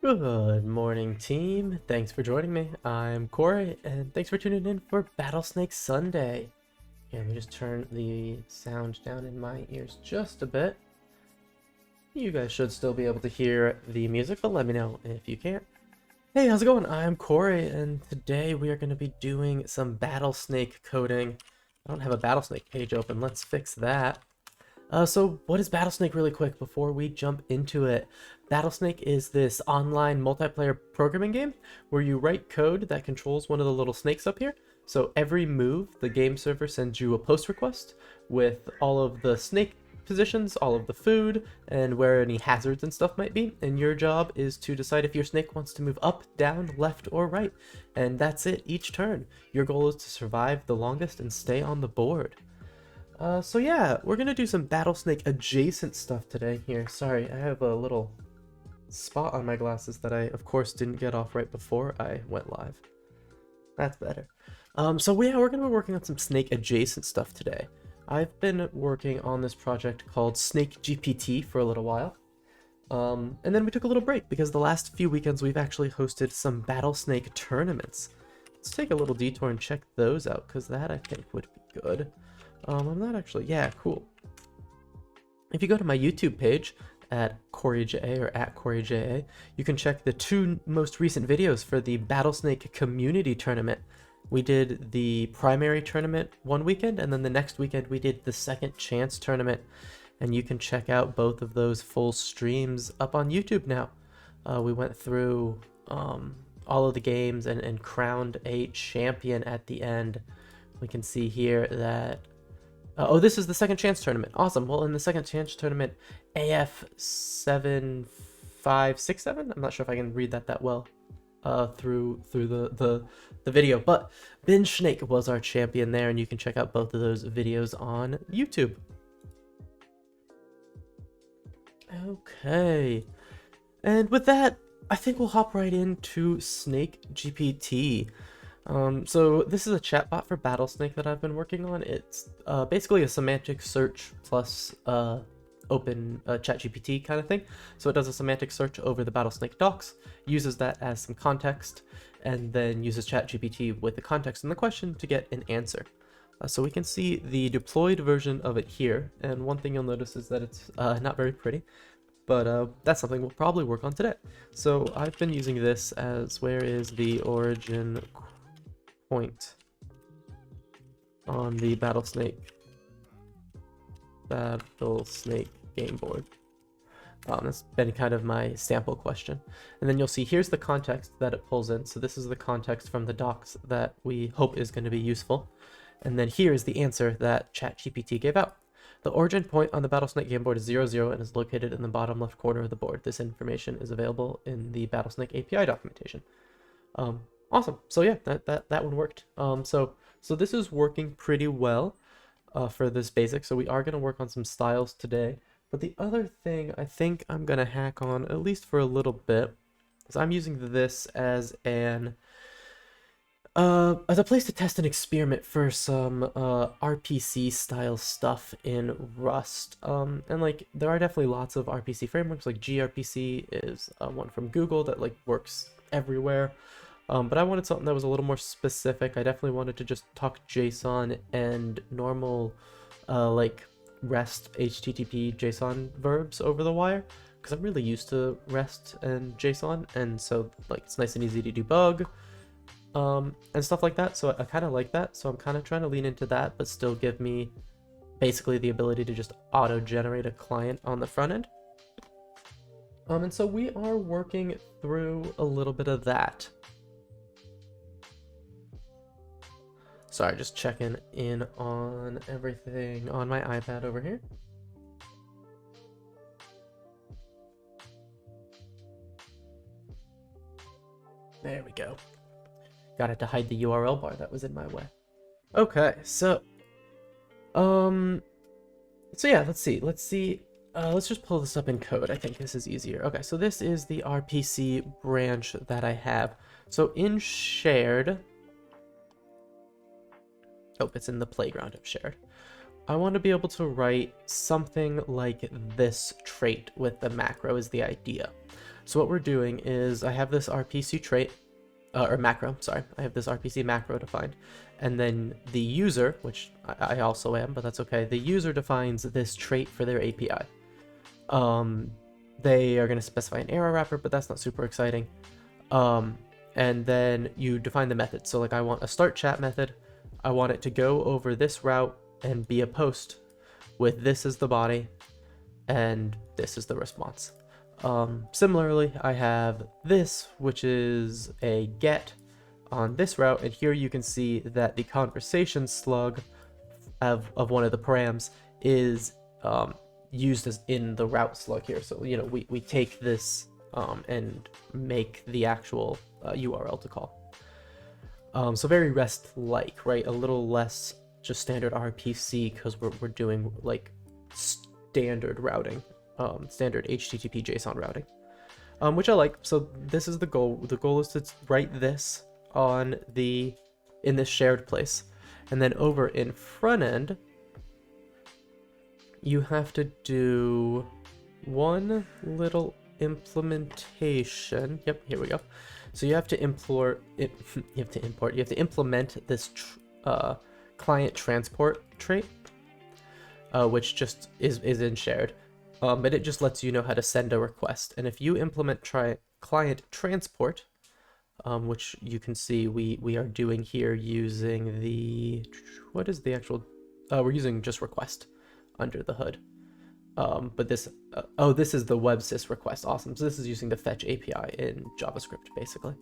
Good morning, team. Thanks for joining me. I'm Corey, and thanks for tuning in for Battlesnake Sunday. Yeah, let me just turn the sound down in my ears just a bit. You guys should still be able to hear the music, but let me know if you can't. Hey, how's it going? I'm Corey, and today we are going to be doing some Battlesnake coding. I don't have a Battlesnake page open. Let's fix that. So what is Battlesnake really quick before we jump into it? Battlesnake is this online multiplayer programming game where you write code that controls one of the little snakes up here. So every move, the game server sends you a post request with all of the snake positions, all of the food, and where any hazards and stuff might be. And your job is to decide if your snake wants to move up, down, left, or right. And that's it each turn. Your goal is to survive the longest and stay on the board. So yeah, we're gonna do some Battlesnake adjacent stuff today here. Sorry, I have a little spot on my glasses that I, of course, didn't get off right before I went live. That's better. So yeah, we're gonna be working on some snake adjacent stuff today. I've been working on this project called Snake GPT for a little while. And then we took a little break because the last few weekends we've actually hosted some Battlesnake tournaments. Let's take a little detour and check those out, because that I think would be good. I'm not actually, yeah, cool. If you go to my YouTube page at CoreyJA or at CoreyJA, you can check the two most recent videos for the Battlesnake community tournament. We did the primary tournament one weekend, and then the next weekend we did the second chance tournament. And you can check out both of those full streams up on YouTube now. We went through all of the games and crowned a champion at the end. We can see here that oh, this is the second chance tournament. Awesome. Well, in the second chance tournament, AF7567, I'm not sure if I can read that well through the video, but Ben Snake was our champion there, and you can check out both of those videos on YouTube. Okay. And with that, I think we'll hop right into Snake GPT. So this is a chatbot for Battlesnake that I've been working on. It's basically a semantic search plus open ChatGPT kind of thing. So it does a semantic search over the Battlesnake docs, uses that as some context, and then uses ChatGPT with the context in the question to get an answer. So we can see the deployed version of it here, and one thing you'll notice is that it's not very pretty. But that's something we'll probably work on today. So I've been using this as, where is the origin point on the Battlesnake game board. That's been kind of my sample question. And then you'll see here's the context that it pulls in. So this is the context from the docs that we hope is going to be useful. And then here is the answer that ChatGPT gave out. The origin point on the Battlesnake game board is 0, 0 and is located in the bottom left corner of the board. This information is available in the Battlesnake API documentation. Awesome. So yeah, that one worked. So this is working pretty well for this basic. So we are going to work on some styles today. But the other thing I think I'm going to hack on, at least for a little bit, is I'm using this as a place to test an experiment for some RPC style stuff in Rust. And like there are definitely lots of RPC frameworks, like gRPC is one from Google that like works everywhere. But I wanted something that was a little more specific. I definitely wanted to just talk JSON and normal like REST HTTP JSON verbs over the wire, because I'm really used to REST and JSON, and so like it's nice and easy to debug and stuff like that. So I kind of like that. So I'm kind of trying to lean into that, but still give me basically the ability to just auto-generate a client on the front end. And so we are working through a little bit of that. Sorry, just checking in on everything on my iPad over here. There we go. Got it to hide the URL bar that was in my way. Okay, so yeah, let's see. Let's just pull this up in code. I think this is easier. Okay, so this is the RPC branch that I have. So in shared, oh, it's in the playground of shared. I want to be able to write something like this trait with the macro is the idea. So what we're doing is I have this RPC trait, or macro, sorry. I have this RPC macro defined. And then the user, which I also am, but that's okay. The user defines this trait for their API. They are going to specify an error wrapper, but that's not super exciting. And then you define the method. So like I want a start chat method. I want it to go over this route and be a post with this as the body and this is the response. Similarly, I have this, which is a get on this route, and here you can see that the conversation slug of one of the params is used as in the route slug here. So, you know, we take this and make the actual URL to call. So very REST-like, right? A little less just standard RPC because we're doing like standard routing, standard HTTP JSON routing, which I like. So this is the goal. The goal is to write this on in this shared place, and then over in front end, you have to do one little implementation. Yep, here we go. So you have to import implement this client transport trait, which just is in shared, but it just lets you know how to send a request. And if you implement client transport, which you can see we are doing here using what is the actual, we're using just request under the hood. But this is the WebSys request. Awesome. So this is using the fetch API in JavaScript, basically.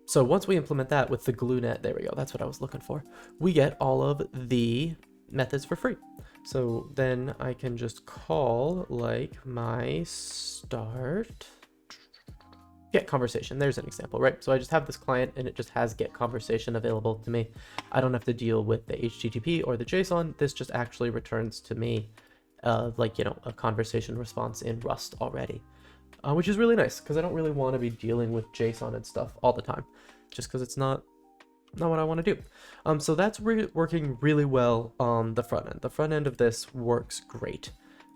So once we implement that with the GlueNet, there we go, that's what I was looking for, we get all of the methods for free. So then I can just call like my start get conversation. There's an example, right? So I just have this client and it just has get conversation available to me. I don't have to deal with the HTTP or the JSON. This just actually returns to me like, you know, a conversation response in Rust already, which is really nice because I don't really want to be dealing with JSON and stuff all the time, just because it's not what I want to do. So that's working really well on the front end. The front end of this works great.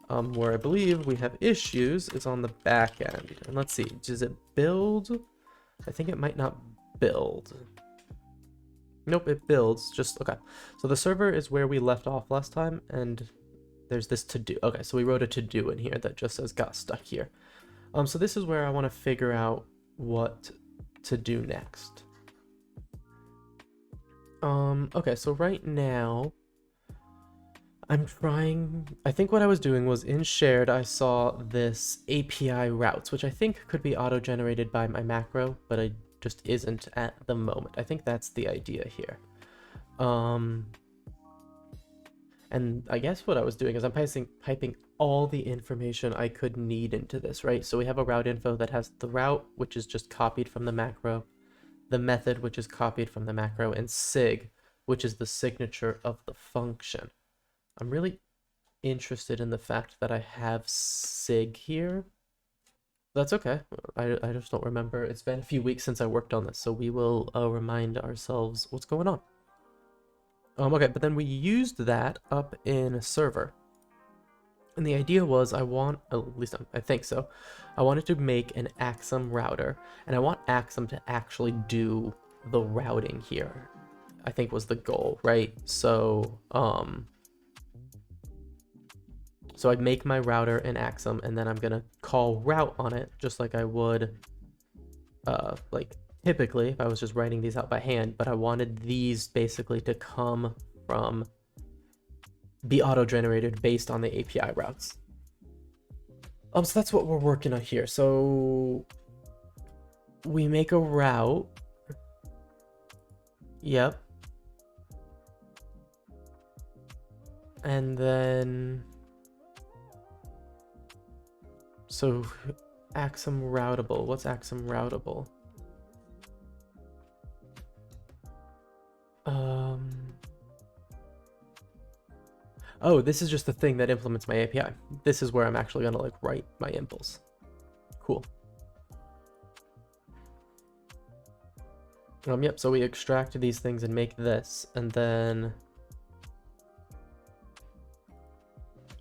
Where I believe we have issues is on the back end. And let's see, does it build? I think it might not build. Nope, it builds. Just okay. So the server is where we left off last time, and there's this to do. Okay, so we wrote a to do in here that just says got stuck here. So this is where I want to figure out what to do next. Okay, so right now I think what I was doing was in shared, I saw this API routes, which I think could be auto-generated by my macro, but it just isn't at the moment. I think that's the idea here. And I guess what I was doing is I'm piping all the information I could need into this, right? So we have a route info that has the route, which is just copied from the macro, the method, which is copied from the macro, and sig, which is the signature of the function. I'm really interested in the fact that I have sig here. That's okay. I just don't remember. It's been a few weeks since I worked on this, so we will remind ourselves what's going on. Okay, but then we used that up in a server. And the idea was at least I think so, I wanted to make an Axum router, and I want Axum to actually do the routing here, I think was the goal, right? So, so I'd make my router in Axum, and then I'm gonna call route on it, just like I would, like typically if I was just writing these out by hand, but I wanted these basically to be auto-generated based on the API routes. So that's what we're working on here. So we make a route. Yep. And then, so Axum routable. What's Axum routable? Oh, this is just the thing that implements my API. This is where I'm actually gonna like write my impls. Cool. Yep, so we extract these things and make this, and then,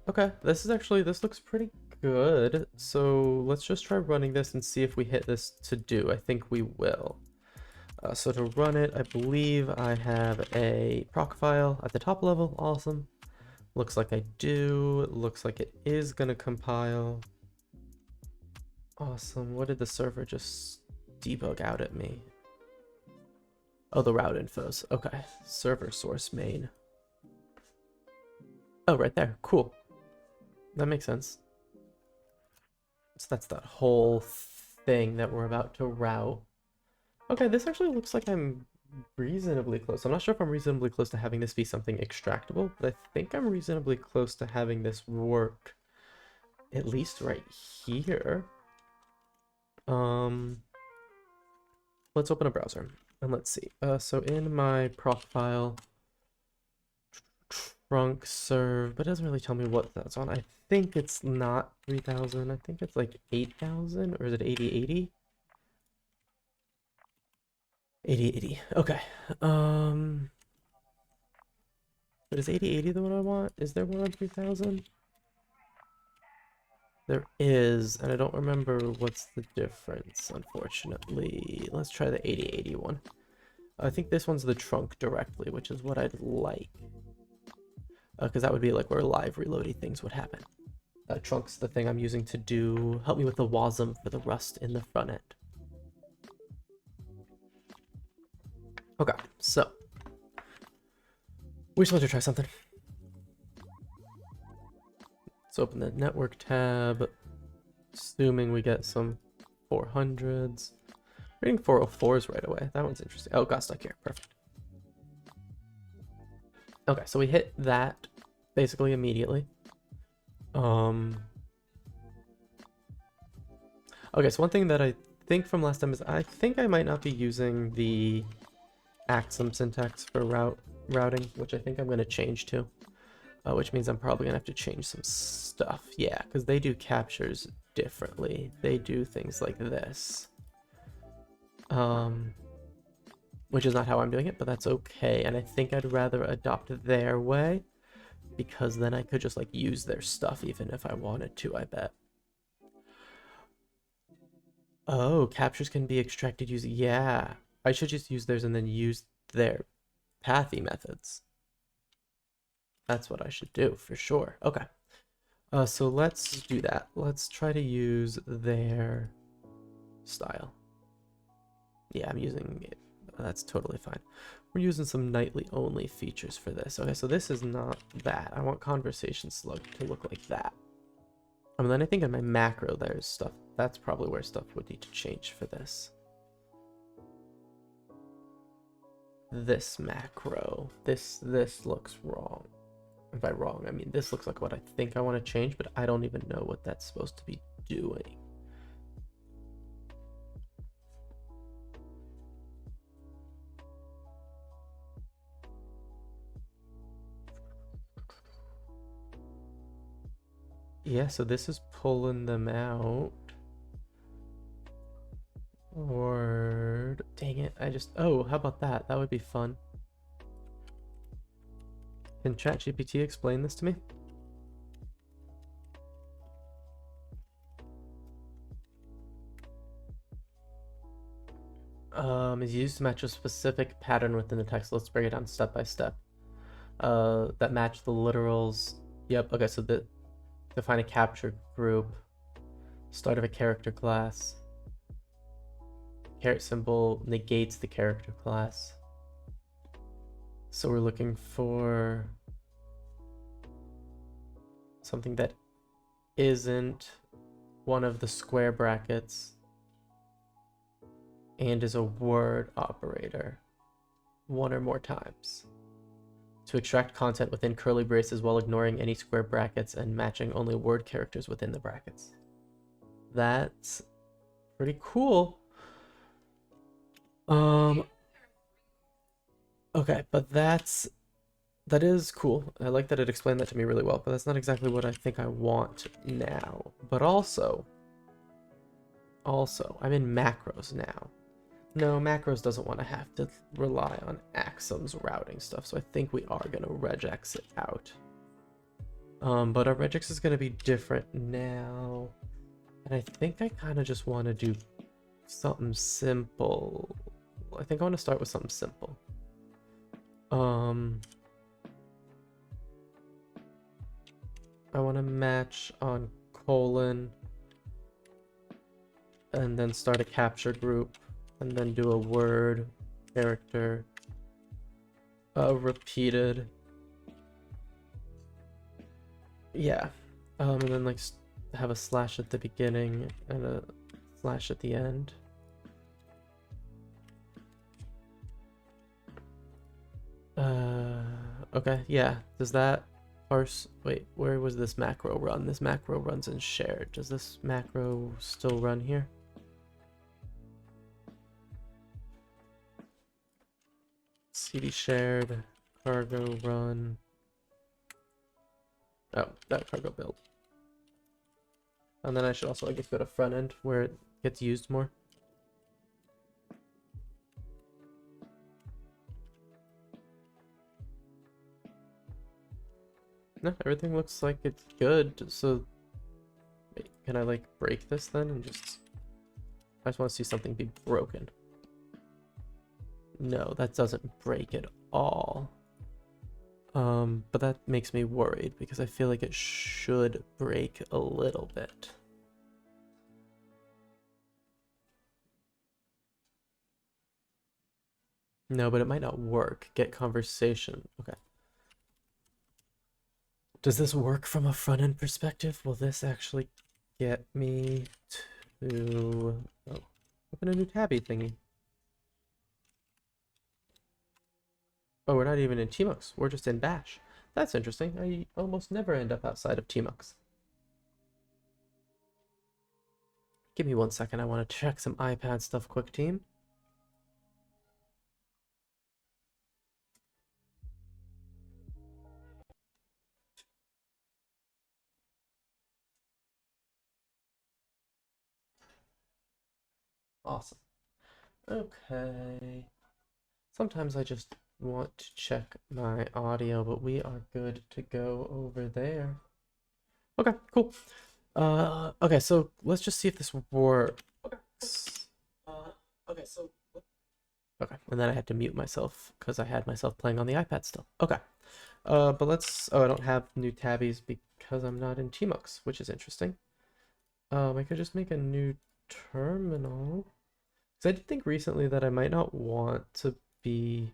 okay, this looks pretty good. So let's just try running this and see if we hit this to do. I think we will. So to run it, I believe I have a proc file at the top level. Awesome. Looks like I do. Looks like it is going to compile. Awesome. What did the server just debug out at me? Oh, the route infos. Okay. Server source main. Oh, right there. Cool. That makes sense. So that's that whole thing that we're about to route. Okay, this actually looks like I'm reasonably close. I'm not sure if I'm reasonably close to having this be something extractable, but I think I'm reasonably close to having this work at least right here. Let's open a browser and let's see. So in my proc file, trunk serve, but it doesn't really tell me what that's on. I think it's not 3000. I think it's like 8000, or is it 8080? 8080. Okay. But is 8080 the one I want? Is there one on 3000? There is, and I don't remember what's the difference, unfortunately. Let's try the 8080 one. I think this one's the trunk directly, which is what I'd like. Because that would be like where live reloading things would happen. Trunk's the thing I'm using to help me with the WASM for the Rust in the front end. Okay, so we just want to try something. Let's open the network tab, assuming we get some 400s. Reading 404s right away. That one's interesting. Oh, got stuck here. Perfect. Okay, so we hit that basically immediately. Okay, so one thing that I think from last time is I think I might not be using the Axum syntax for routing, which I think I'm going to change to. Which means I'm probably going to have to change some stuff. Yeah, because they do captures differently. They do things like this. Which is not how I'm doing it, but that's okay. And I think I'd rather adopt their way, because then I could just like use their stuff even if I wanted to, I bet. Oh, captures can be extracted using... Yeah, I should just use theirs and then use their pathy methods. That's what I should do for sure. Okay. So let's do that. Let's try to use their style. Yeah, I'm using it. That's totally fine. We're using some nightly only features for this. Okay, so this is not that. I want conversation slug to look like that. And then I think in my macro there's stuff. That's probably where stuff would need to change for this. This macro. This looks wrong. And by wrong, I mean this looks like what I think I want to change, but I don't even know what that's supposed to be doing. Yeah, so this is pulling them out. Word. Dang it, oh, how about that? That would be fun. Can ChatGPT explain this to me? Is used to match a specific pattern within the text. Let's break it down step by step. That match the literals. Yep, okay, so define a capture group. Start of a character class. Caret symbol negates the character class. So we're looking for something that isn't one of the square brackets and is a word operator one or more times. To extract content within curly braces while ignoring any square brackets and matching only word characters within the brackets. That's pretty cool. Okay, but that is cool. I like that it explained that to me really well, but that's not exactly what I think I want now. But also, I'm in macros now. No, macros doesn't want to have to rely on Axum's routing stuff, so I think we are going to regex it out. But our regex is going to be different now. And I think I kind of just want to do something simple. I think I want to start with something simple. I want to match on colon and then start a capture group and then do a word character repeated. Yeah. And then like have a slash at the beginning and a slash at the end. Okay, yeah. Does that parse? Wait, where was this macro run? This macro runs in shared. Does this macro still run here? CD shared, cargo run. Oh, that cargo build. And then I should also, I guess, go to front end where it gets used more. No, everything looks like it's good. So, wait, can I like break this then and just? I just want to see something be broken. No, that doesn't break at all. But that makes me worried because I feel like it should break a little bit. No, but it might not work. Get conversation. Okay. Does this work from a front end perspective? Will this actually get me to open a new tabby thingy? Oh, we're not even in Tmux. We're just in Bash. That's interesting. I almost never end up outside of Tmux. Give me 1 second. I want to check some iPad stuff quick, team. Awesome. Okay. Sometimes I just want to check my audio, but we are good to go over there. Okay, cool. Okay, so let's just see if this works. Okay, so okay, and then I had to mute myself because I had myself playing on the iPad still. Okay, but let's. Oh, I don't have new tabbies because I'm not in Tmux, which is interesting. I could just make a new terminal. Because I did think recently that I might not want to be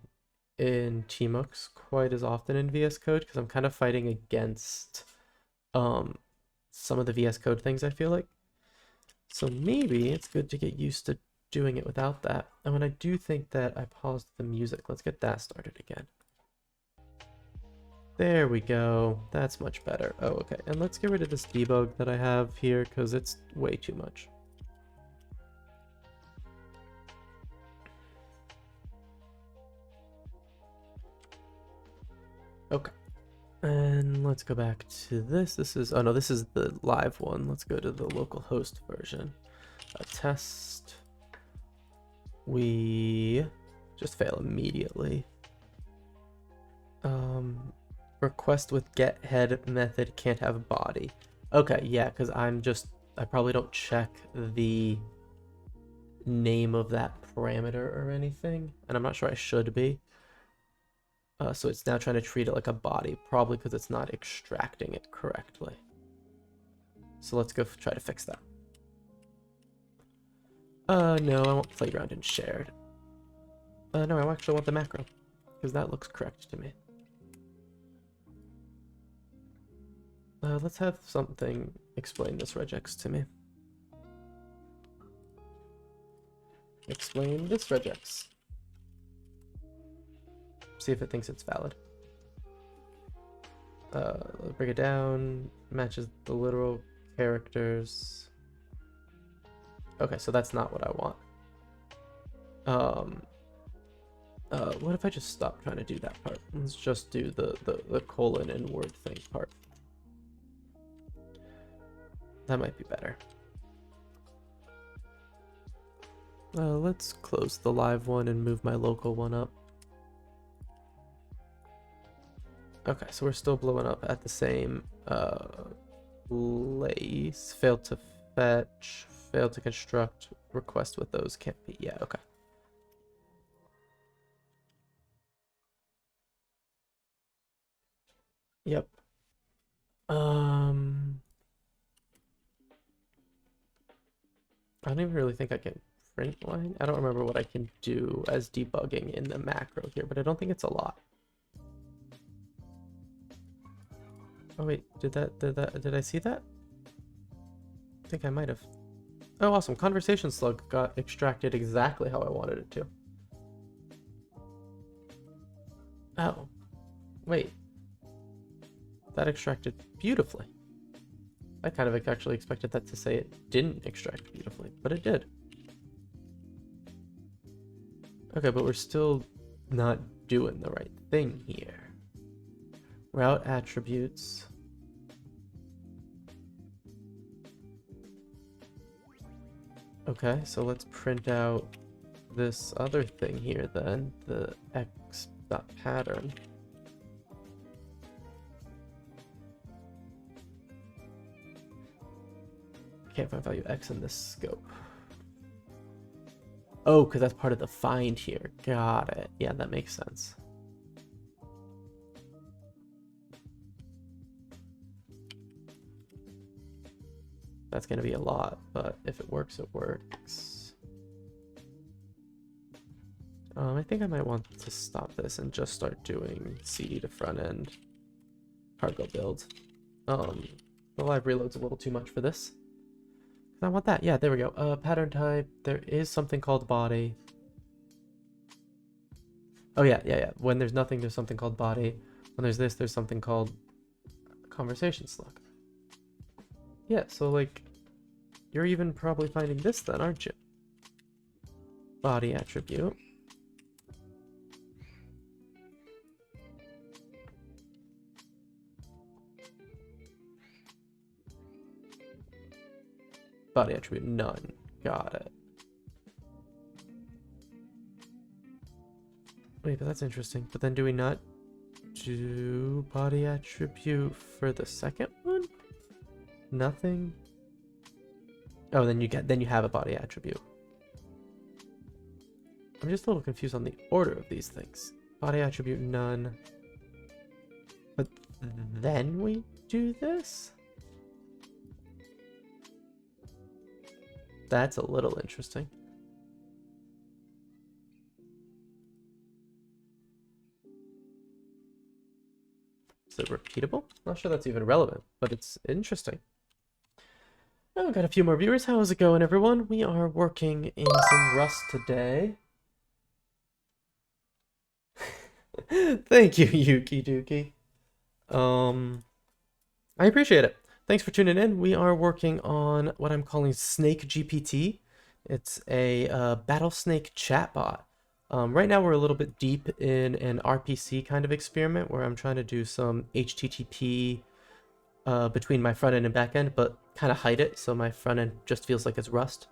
in Tmux quite as often in VS Code because I'm kind of fighting against some of the VS Code things, I feel like. So maybe it's good to get used to doing it without that. And when I do think that I paused the music, let's get that started again. There we go. That's much better. Oh, okay. And let's get rid of this debug that I have here because it's way too much. Okay. And let's go back to this. This is, oh no, this is the live one. Let's go to the localhost version. A test. We just fail immediately. Request with get head method can't have body. Okay, yeah, because I probably don't check the name of that parameter or anything, and I'm not sure I should be. So it's now trying to treat it like a body, probably because it's not extracting it correctly. So let's go try to fix that. No, I want playground and shared. No, I actually want the macro, because that looks correct to me. Let's have something explain this regex to me. Explain this regex. See if it thinks it's valid. Break it down, matches the literal characters. Okay, so that's not what I want. What if I just stop trying to do that part? Let's just do the colon and word thing part. That might be better. Let's close the live one and move my local one up. Okay, so we're still blowing up at the same place. Failed to fetch, failed to construct, request with those can't be. Yeah, okay. Yep. I don't even really think I can print line. I don't remember what I can do as debugging in the macro here, but I don't think it's a lot. Oh wait, did I see that? I think I might have. Oh, awesome. Conversation slug got extracted exactly how I wanted it to. Oh, wait. That extracted beautifully. I kind of actually expected that to say it didn't extract beautifully, but it did. Okay, but we're still not doing the right thing here. Route attributes. Okay, so let's print out this other thing here then, the x.pattern. Can't find value x in this scope. Oh, because that's part of the find here. Got it. Yeah, that makes sense. That's going to be a lot, but if it works, it works. I think I might want to stop this and just start doing CD to front end cargo build. The live reload's a little too much for this. I want that. Yeah, there we go. Pattern type. There is something called body. Oh yeah. When there's nothing, there's something called body. When there's this, there's something called conversation slug. Yeah, so like, you're even probably finding this then, aren't you? Body attribute. Body attribute none. Got it. Wait, but that's interesting. But then do we not do body attribute for the second one? Nothing. Oh, then you have a body attribute. I'm just a little confused on the order of these things. Body attribute none. But then we do this? That's a little interesting. Is it repeatable? Not sure that's even relevant, but it's interesting. Oh, got a few more viewers. How is it going, everyone? We are working in some Rust today. Thank you, Yuki Dookie. I appreciate it. Thanks for tuning in. We are working on what I'm calling Snake GPT. It's a battle snake chatbot. Right now we're a little bit deep in an RPC kind of experiment where I'm trying to do some HTTP between my front end and back end, but kind of hide it so my front end just feels like it's Rust,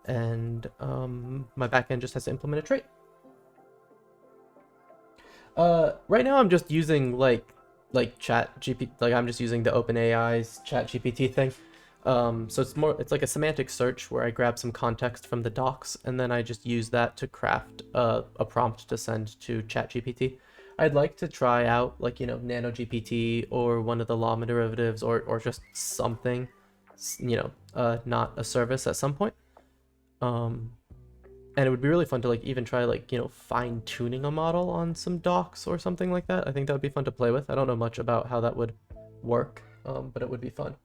and my back end just has to implement a trait. Right now I'm just using like chat GPT, like I'm just using the OpenAI's chat GPT thing. So it's like a semantic search where I grab some context from the docs and then I just use that to craft a prompt to send to ChatGPT. I'd like to try out like, you know, Nano GPT or one of the llama derivatives or just something, you know, not a service at some point. And it would be really fun to like even try like, you know, fine tuning a model on some docs or something like that. I think that would be fun to play with. I don't know much about how that would work, but it would be fun.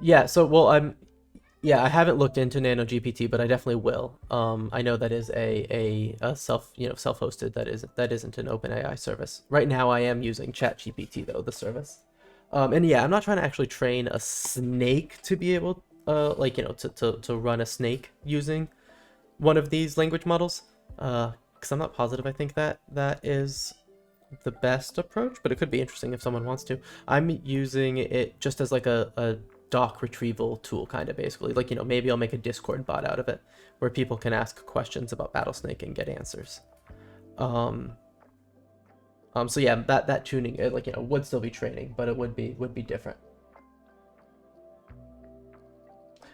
Yeah, so well, I haven't looked into Nano GPT, but I definitely will. I know that is a self-hosted, that isn't an OpenAI service. Right now I am using ChatGPT though, the service. And yeah, I'm not trying to actually train a snake to be able like, you know, to run a snake using one of these language models. Because I'm not positive I think that is the best approach, but it could be interesting if someone wants to. I'm using it just as like a doc retrieval tool, kind of, basically. Like, you know, maybe I'll make a Discord bot out of it where people can ask questions about Battlesnake and get answers. So yeah, that tuning, like, you know, would still be training, but it would be different.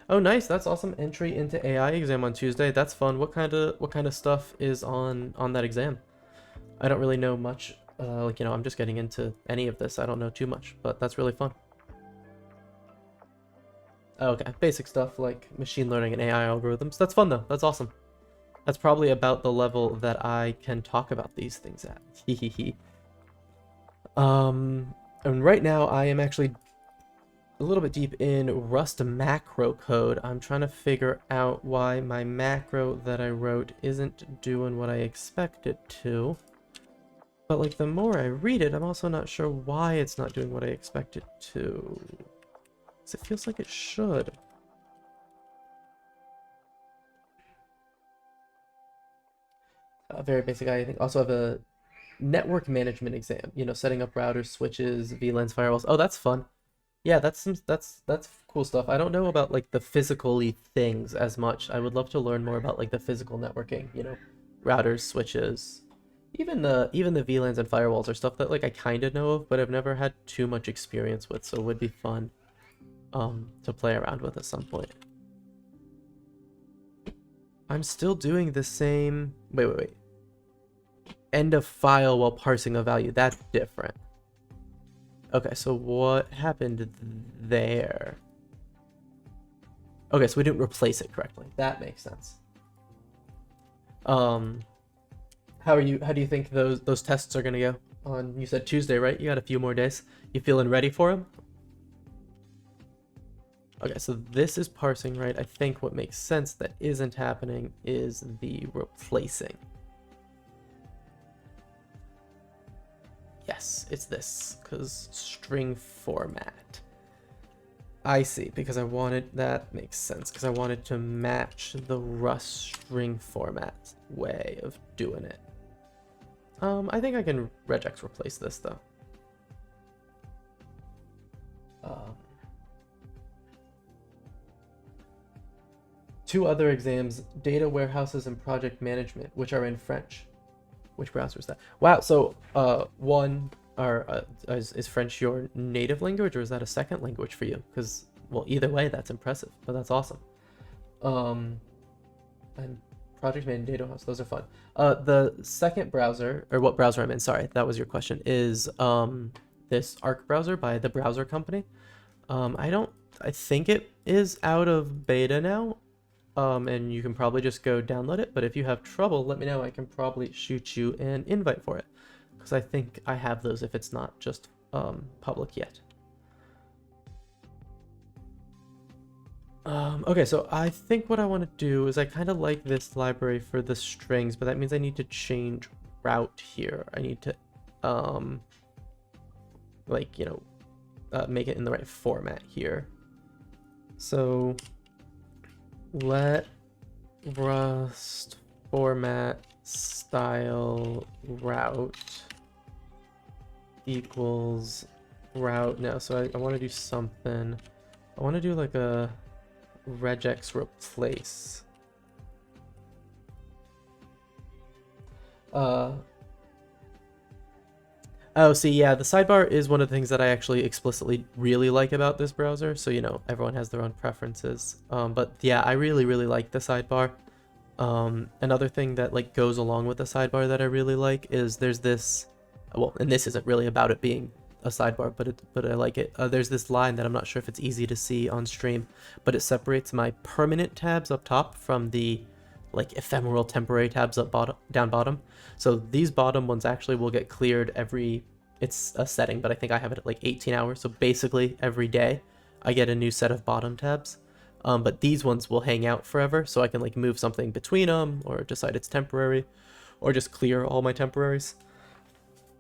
Oh, nice. That's awesome. Entry into AI exam on Tuesday. That's fun. What kind of stuff is on that exam? I don't really know much. Like, you know, I'm just getting into any of this. I don't know too much, but that's really fun. Okay, basic stuff like machine learning and AI algorithms. That's fun though. That's awesome. That's probably about the level that I can talk about these things at. And right now I am actually a little bit deep in Rust macro code. I'm trying to figure out why my macro that I wrote isn't doing what I expect it to. But like, the more I read it, I'm also not sure why it's not doing what I expect it to. Because it feels like it should. Very basic. I think also have a network management exam. You know, setting up routers, switches, VLANs, firewalls. Oh, that's fun. Yeah, that's cool stuff. I don't know about like the physically things as much. I would love to learn more about like the physical networking, you know, routers, switches, even the VLANs and firewalls are stuff that like I kind of know of, but I've never had too much experience with, so it would be fun to play around with at some point. I'm still doing the same. Wait. End of file while parsing a value. That's different. Okay, so what happened there? Okay, so we didn't replace it correctly. That makes sense. How do you think those tests are gonna go on? You said Tuesday, right? You got a few more days. You feeling ready for them? Okay, so this is parsing, right? I think what makes sense that isn't happening is the replacing. Yes, it's this, because string format. I see, because I wanted, that makes sense, because I wanted to match the Rust string format way of doing it. I think I can regex replace this, though. Two other exams, data warehouses and project management, which are in French. Which browser is that? Wow, so one is French your native language, or is that a second language for you? Because, well, either way, that's impressive, but that's awesome. And project management, data warehouse, those are fun. The second browser, or what browser I'm in, sorry, that was your question, is this Arc browser by the browser company. I think it is out of beta now. And you can probably just go download it, but if you have trouble, let me know. I can probably shoot you an invite for it, because I think I have those if it's not just public yet. Okay, so I think what I want to do is I kind of like this library for the strings, but that means I need to change route here. I need to like, you know, make it in the right format here. So let Rust format style route equals route. No, so I want to do something. I want to do like a regex replace. Oh, see, yeah, the sidebar is one of the things that I actually explicitly really like about this browser. So, you know, everyone has their own preferences. But yeah, I really like the sidebar. Another thing that like goes along with the sidebar that I really like is there's this, well, and this isn't really about it being a sidebar, but I like it. There's this line that I'm not sure if it's easy to see on stream, but it separates my permanent tabs up top from the like ephemeral temporary tabs up down bottom. So these bottom ones actually will get cleared it's a setting, but I think I have it at like 18 hours. So basically every day I get a new set of bottom tabs. But these ones will hang out forever, so I can like move something between them, or decide it's temporary, or just clear all my temporaries.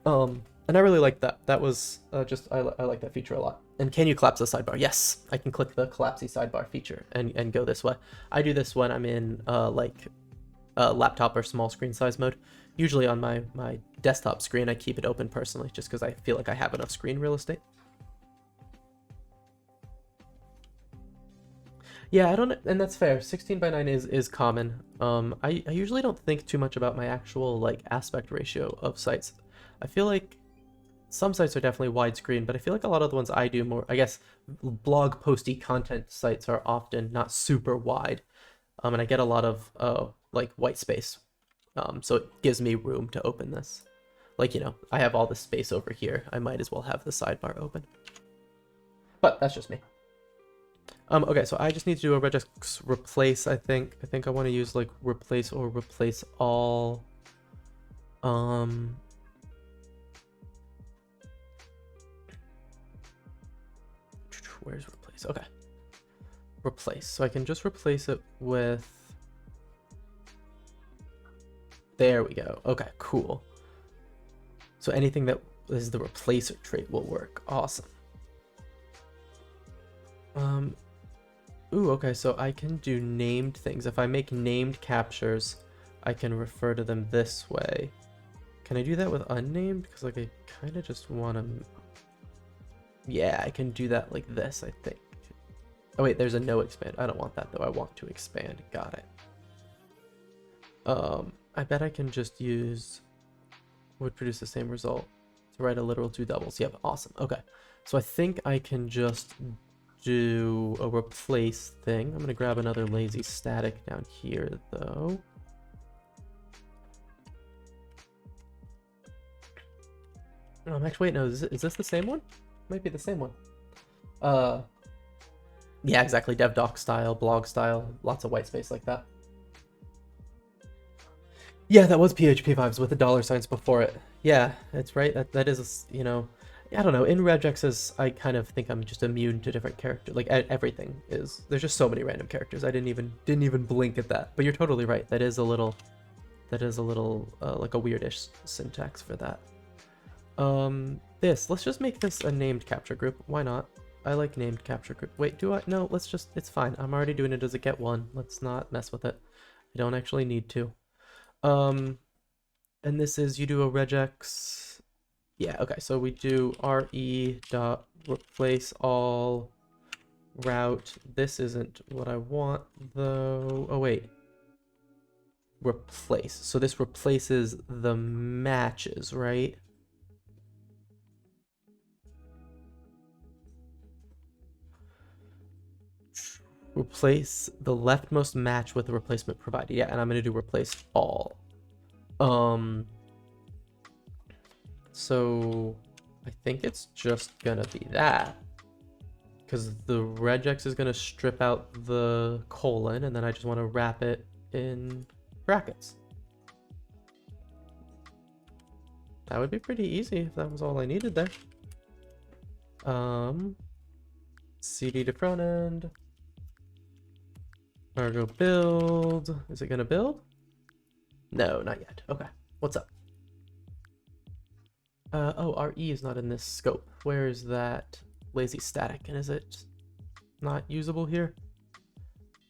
And I really like that. That was I like that feature a lot. And can you collapse the sidebar? Yes, I can click the collapsey sidebar feature and go this way. I do this when I'm in laptop or small screen size mode. Usually on my desktop screen, I keep it open personally, just because I feel like I have enough screen real estate. Yeah, I don't, and that's fair. 16 by 9 is common. I usually don't think too much about my actual like aspect ratio of sites. I feel like some sites are definitely widescreen, but I feel like a lot of the ones I do more, I guess, blog posty content sites are often not super wide. And I get a lot of like white space. So it gives me room to open this. Like, you know, I have all this space over here. I might as well have the sidebar open. But that's just me. Okay, so I just need to do a regex replace, I think. I think I want to use like replace or replace all. Where's replace? Okay. Replace. So I can just replace it with. There we go. Okay, cool. So anything that is the replacer trait will work. Awesome. Ooh, okay, so I can do named things. If I make named captures, I can refer to them this way. Can I do that with unnamed? Because like I kind of just want to... Yeah, I can do that like this, I think. Oh wait, there's a no expand. I don't want that though. I want to expand. Got it. I bet I can just use... would produce the same result. To write a literal two doubles. Yep, awesome. Okay, so I think I can just do a replace thing. I'm gonna grab another lazy static down here though. Actually, wait, no, is this the same one? Might be the same one. Yeah, exactly. Dev doc style, blog style, lots of white space like that. Yeah, that was PHP vibes with the dollar signs before it. Yeah, it's right. That is, you know, I don't know. In regexes, I kind of think I'm just immune to different characters. Like everything is. There's just so many random characters. I didn't even blink at that. But you're totally right. That is a little like a weirdish syntax for that. Let's just make this a named capture group. Why not? I like named capture group. Wait, do I? No, let's just, it's fine. I'm already doing it as a get one. Let's not mess with it. I don't actually need to. And this is, you do a regex. Yeah, okay, so we do re dot replace all route. This isn't what I want though. Oh wait. Replace. So this replaces the matches, right? Replace the leftmost match with the replacement provided. Yeah, and I'm gonna do replace all. So I think it's just gonna be that. Because the regex is gonna strip out the colon, and then I just want to wrap it in brackets. That would be pretty easy if that was all I needed there. CD to front end. Argo build. Is it gonna build? No, not yet. Okay. What's up? Oh, RE is not in this scope. Where is that lazy static? And is it not usable here?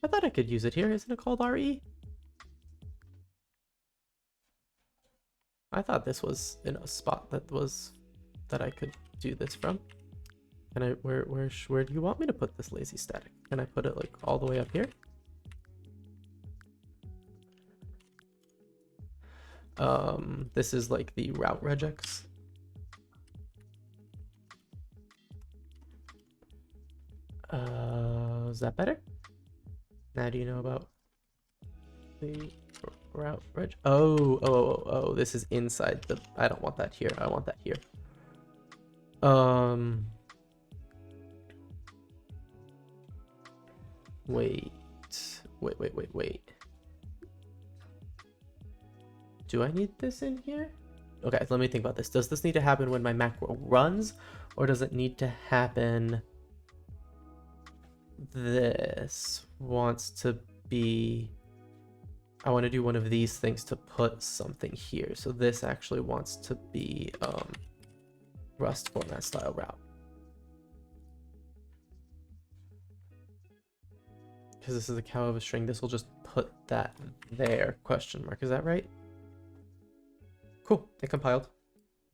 I thought I could use it here. Isn't it called RE? I thought this was in a spot that I could do this from. Can I, where do you want me to put this lazy static? Can I put it like all the way up here? This is like the route regex. Is that better? Now do you know about the route reg? Oh, this is inside the, I don't want that here. I want that here. Wait. Do I need this in here? Okay, let me think about this. Does this need to happen when my macro runs, or does it need to happen? This wants to be, I want to do one of these things to put something here. So this actually wants to be Rust format style route. Because this is a cow of a string, this will just put that there, question mark. Is that right? Cool, it compiled.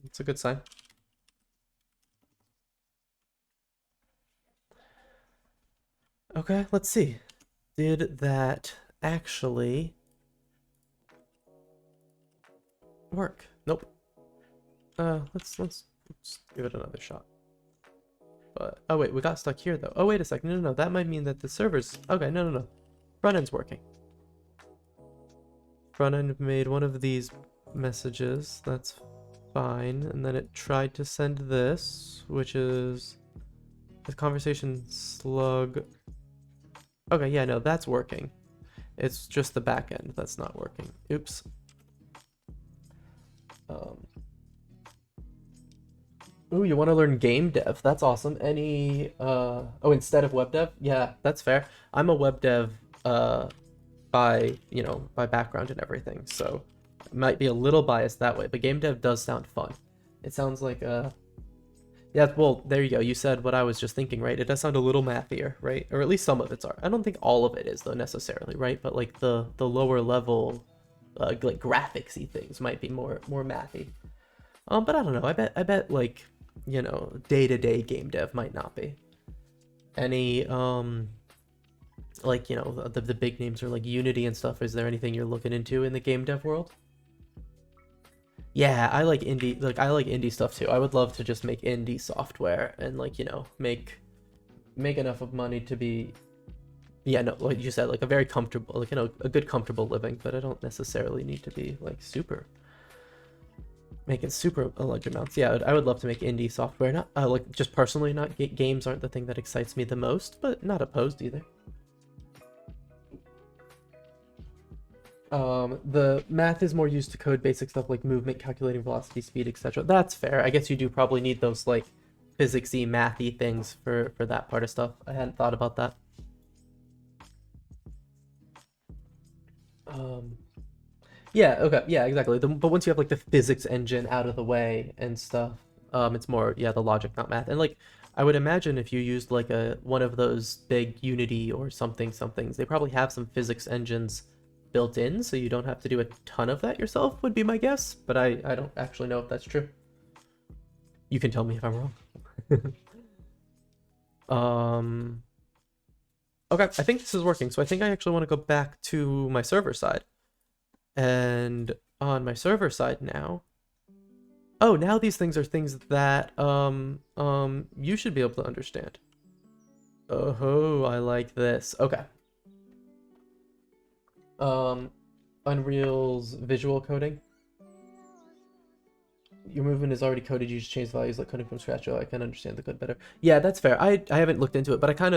It's a good sign. Okay, let's see. Did that actually work? Nope. Let's give it another shot. But oh wait, we got stuck here though. Oh wait a second. No, that might mean that the server's okay. No. Front end's working. Front end made one of these messages. That's fine. And then it tried to send this, which is the conversation slug. Okay, yeah, no, that's working. It's just the back end that's not working. Oops. Ooh, you want to learn game dev? That's awesome. Any oh, instead of web dev? Yeah, that's fair. I'm a web dev by, by background and everything, so might be a little biased that way, but game dev does sound fun. It sounds like yeah, well, there you go. You said what I was just thinking, right? It does sound a little mathier, right? Or at least some of it's are. I don't think all of it is though necessarily, right? But like the lower level like graphicsy things might be more mathy. But I don't know. I bet like, day-to-day game dev might not be. Any like, the big names are like Unity and stuff. Is there anything you're looking into in the game dev world? Yeah, I like indie stuff too. I would love to just make indie software and like, make enough of money to be, yeah, no, like you said, like a very comfortable, like, a good comfortable living, but I don't necessarily need to be like making super large amounts. Yeah, I would love to make indie software. Not like just personally, not games aren't the thing that excites me the most, but not opposed either. The math is more used to code basic stuff like movement, calculating velocity, speed, etc. That's fair. I guess you do probably need those like physicsy, mathy things for that part of stuff. I hadn't thought about that. Yeah, okay, yeah, exactly. But once you have like the physics engine out of the way and stuff, it's more, yeah, the logic, not math. And like, I would imagine if you used like one of those big Unity or somethings, they probably have some physics engines built in, so you don't have to do a ton of that yourself, would be my guess. But I don't actually know if that's true. You can tell me if I'm wrong. Um, okay, I think this is working. So I think I actually want to go back to my server side. And on my server side now, oh, now these things are things that you should be able to understand. Oh, I like this. Okay. Unreal's visual coding. Your movement is already coded. You just change values like coding from scratch. Oh, I can understand the code better. Yeah, that's fair. I haven't looked into it, but I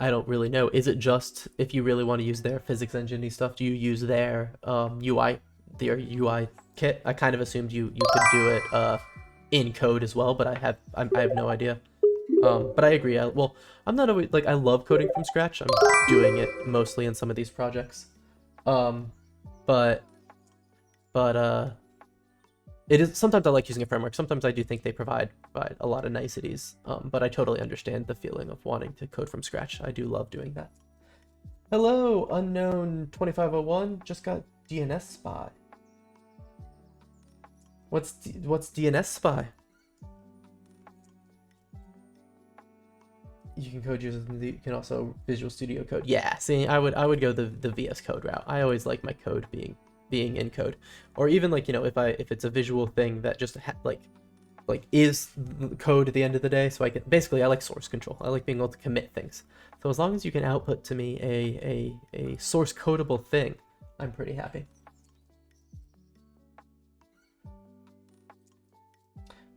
don't really know. Is it just if you really want to use their physics engine stuff? Do you use their their UI kit? I kind of assumed you could do it in code as well, but I have no idea. But I agree. Well, I'm not always like I love coding from scratch. I'm doing it mostly in some of these projects. Um, but it is sometimes I like using a framework. Sometimes I do think they provide a lot of niceties. But I totally understand the feeling of wanting to code from scratch. I do love doing that. Hello, unknown 2501. Just got DNS spy. What's DNS spy? You can code using you can also Visual Studio Code. Yeah, see, I would go the VS Code route. I always like my code being in code, or even like if it's a visual thing that just like is code at the end of the day. So I like source control. I like being able to commit things. So as long as you can output to me a source codable thing, I'm pretty happy.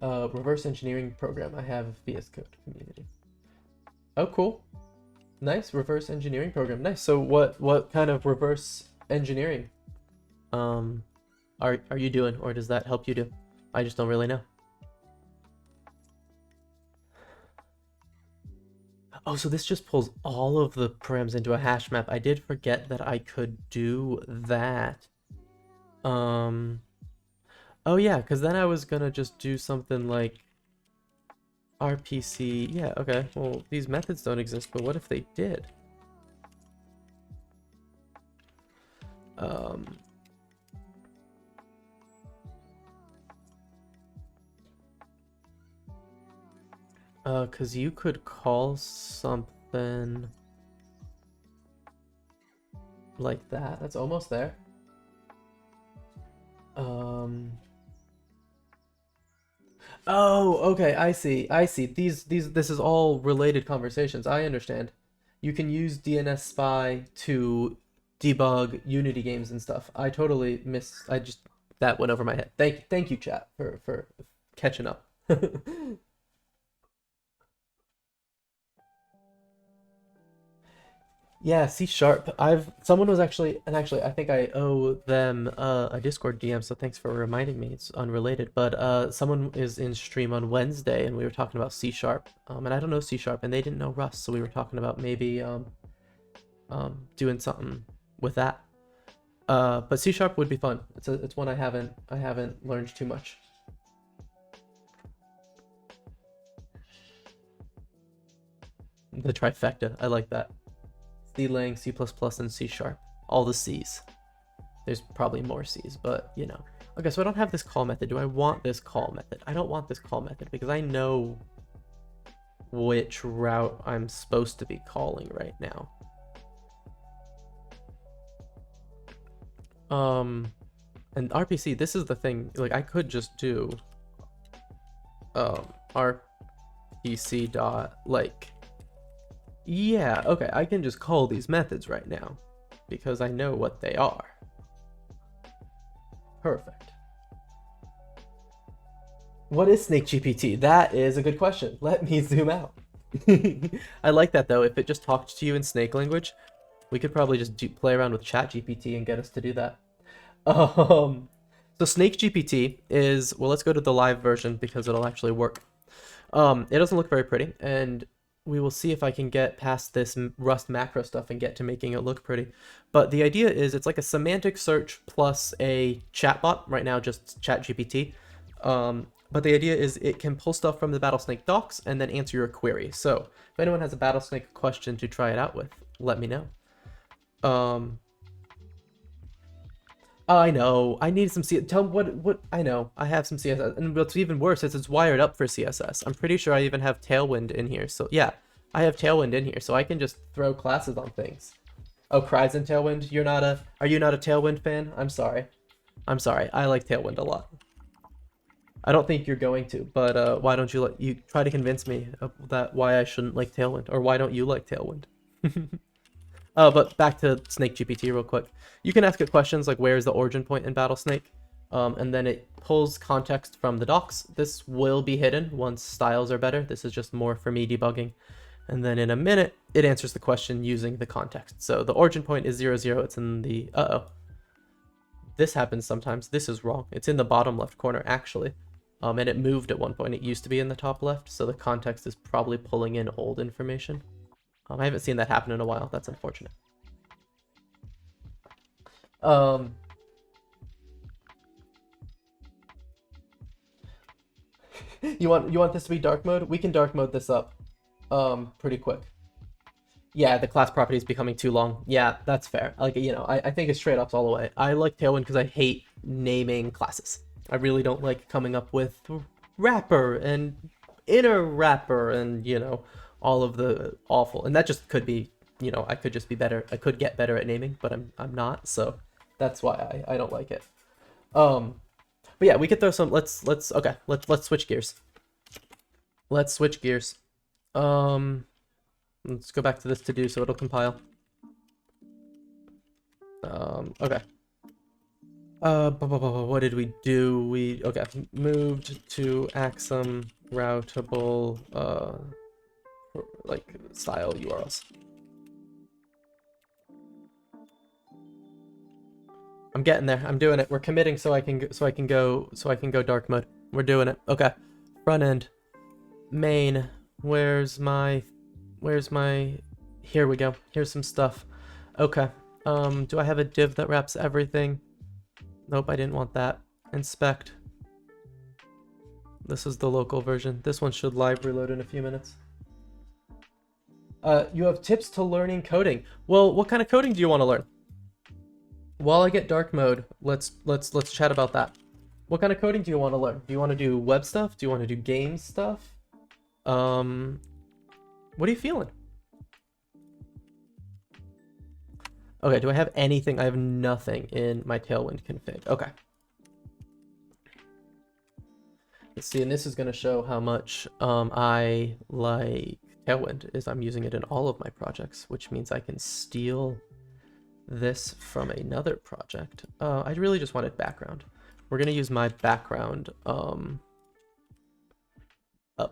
Reverse engineering program. I have VS Code community. Oh, cool. Nice reverse engineering program. Nice. So what kind of reverse engineering are you doing, or does that help you do? I just don't really know. Oh, so this just pulls all of the params into a hash map. I did forget that I could do that. Oh yeah, because then I was gonna just do something like RPC. Yeah, okay. Well, these methods don't exist, but what if they did? Because you could call something. like that. That's almost there. Oh, okay, I see. I see. This is all related conversations. I understand. You can use DNS Spy to debug Unity games and stuff. I just that went over my head. Thank you, chat, for catching up. Yeah, C sharp. Someone was actually, and actually I think I owe them a Discord DM, so thanks for reminding me. It's unrelated, but someone is in stream on Wednesday and we were talking about C sharp. And I don't know C sharp and they didn't know Rust, so we were talking about maybe doing something with that. But C sharp would be fun. It's one I haven't learned too much. The trifecta. I like that. C-lang, C++, and C sharp. All the C's. There's probably more C's, but you know. Okay, so I don't have this call method. Do I want this call method? I don't want this call method because I know which route I'm supposed to be calling right now. And RPC, this is the thing, like I could just do RPC dot like, yeah, okay, I can just call these methods right now because I know what they are. Perfect. What is Snake GPT? That is a good question. Let me zoom out. I like that though. If it just talked to you in Snake language, we could probably just play around with ChatGPT and get us to do that. So Snake GPT is, well, let's go to the live version because it'll actually work. It doesn't look very pretty, and we will see if I can get past this Rust macro stuff and get to making it look pretty. But the idea is it's like a semantic search plus a chatbot, right now just ChatGPT. But the idea is it can pull stuff from the Battlesnake docs and then answer your query. So if anyone has a Battlesnake question to try it out with, let me know. I know, I need some tell me what, I know, I have some CSS, and what's even worse is it's wired up for CSS. I'm pretty sure I even have Tailwind in here, so yeah, I have Tailwind in here, so I can just throw classes on things. Oh, Cries and Tailwind, are you not a Tailwind fan? I'm sorry, I like Tailwind a lot. I don't think you're going to, but why don't you try to convince me of that why I shouldn't like Tailwind, or why don't you like Tailwind? But back to Snake GPT real quick. You can ask it questions like where's the origin point in Battlesnake, and then it pulls context from the docs. This will be hidden once styles are better. This is just more for me debugging. And then in a minute, it answers the question using the context. So the origin point is 0, 0. It's in the, this happens sometimes. This is wrong. It's in the bottom left corner, actually. And it moved at one point. It used to be in the top left, so the context is probably pulling in old information. I haven't seen that happen in a while. That's unfortunate. You want this to be dark mode? We can dark mode this up pretty quick. Yeah, the class property is becoming too long. Yeah, that's fair. Like, you know, I think it's trade-offs all the way. I like Tailwind because I hate naming classes. I really don't like coming up with wrapper and inner wrapper and, you know, all of the awful, and that just could be, you know, I could just be better. I could get better at naming, but I'm not, so that's why I don't like it. But yeah, we could throw some. Let's switch gears. Let's switch gears. Let's go back to this to do so it'll compile. Okay. What did we do? Okay, moved to Axum routable like style URLs. I'm getting there. I'm doing it. We're committing so I can go dark mode. We're doing it. Okay. Front end. Main. Where's my here we go. Here's some stuff. Okay. Do I have a div that wraps everything? Nope, I didn't want that. Inspect. This is the local version. This one should live reload in a few minutes. You have tips to learning coding. Well, what kind of coding do you want to learn? While I get dark mode, let's chat about that. What kind of coding do you want to learn? Do you want to do web stuff? Do you want to do game stuff? What are you feeling? Okay, do I have anything? I have nothing in my Tailwind config. Okay. Let's see, and this is going to show how much I like Tailwind, is I'm using it in all of my projects, which means I can steal this from another project. I really just wanted background. We're going to use my background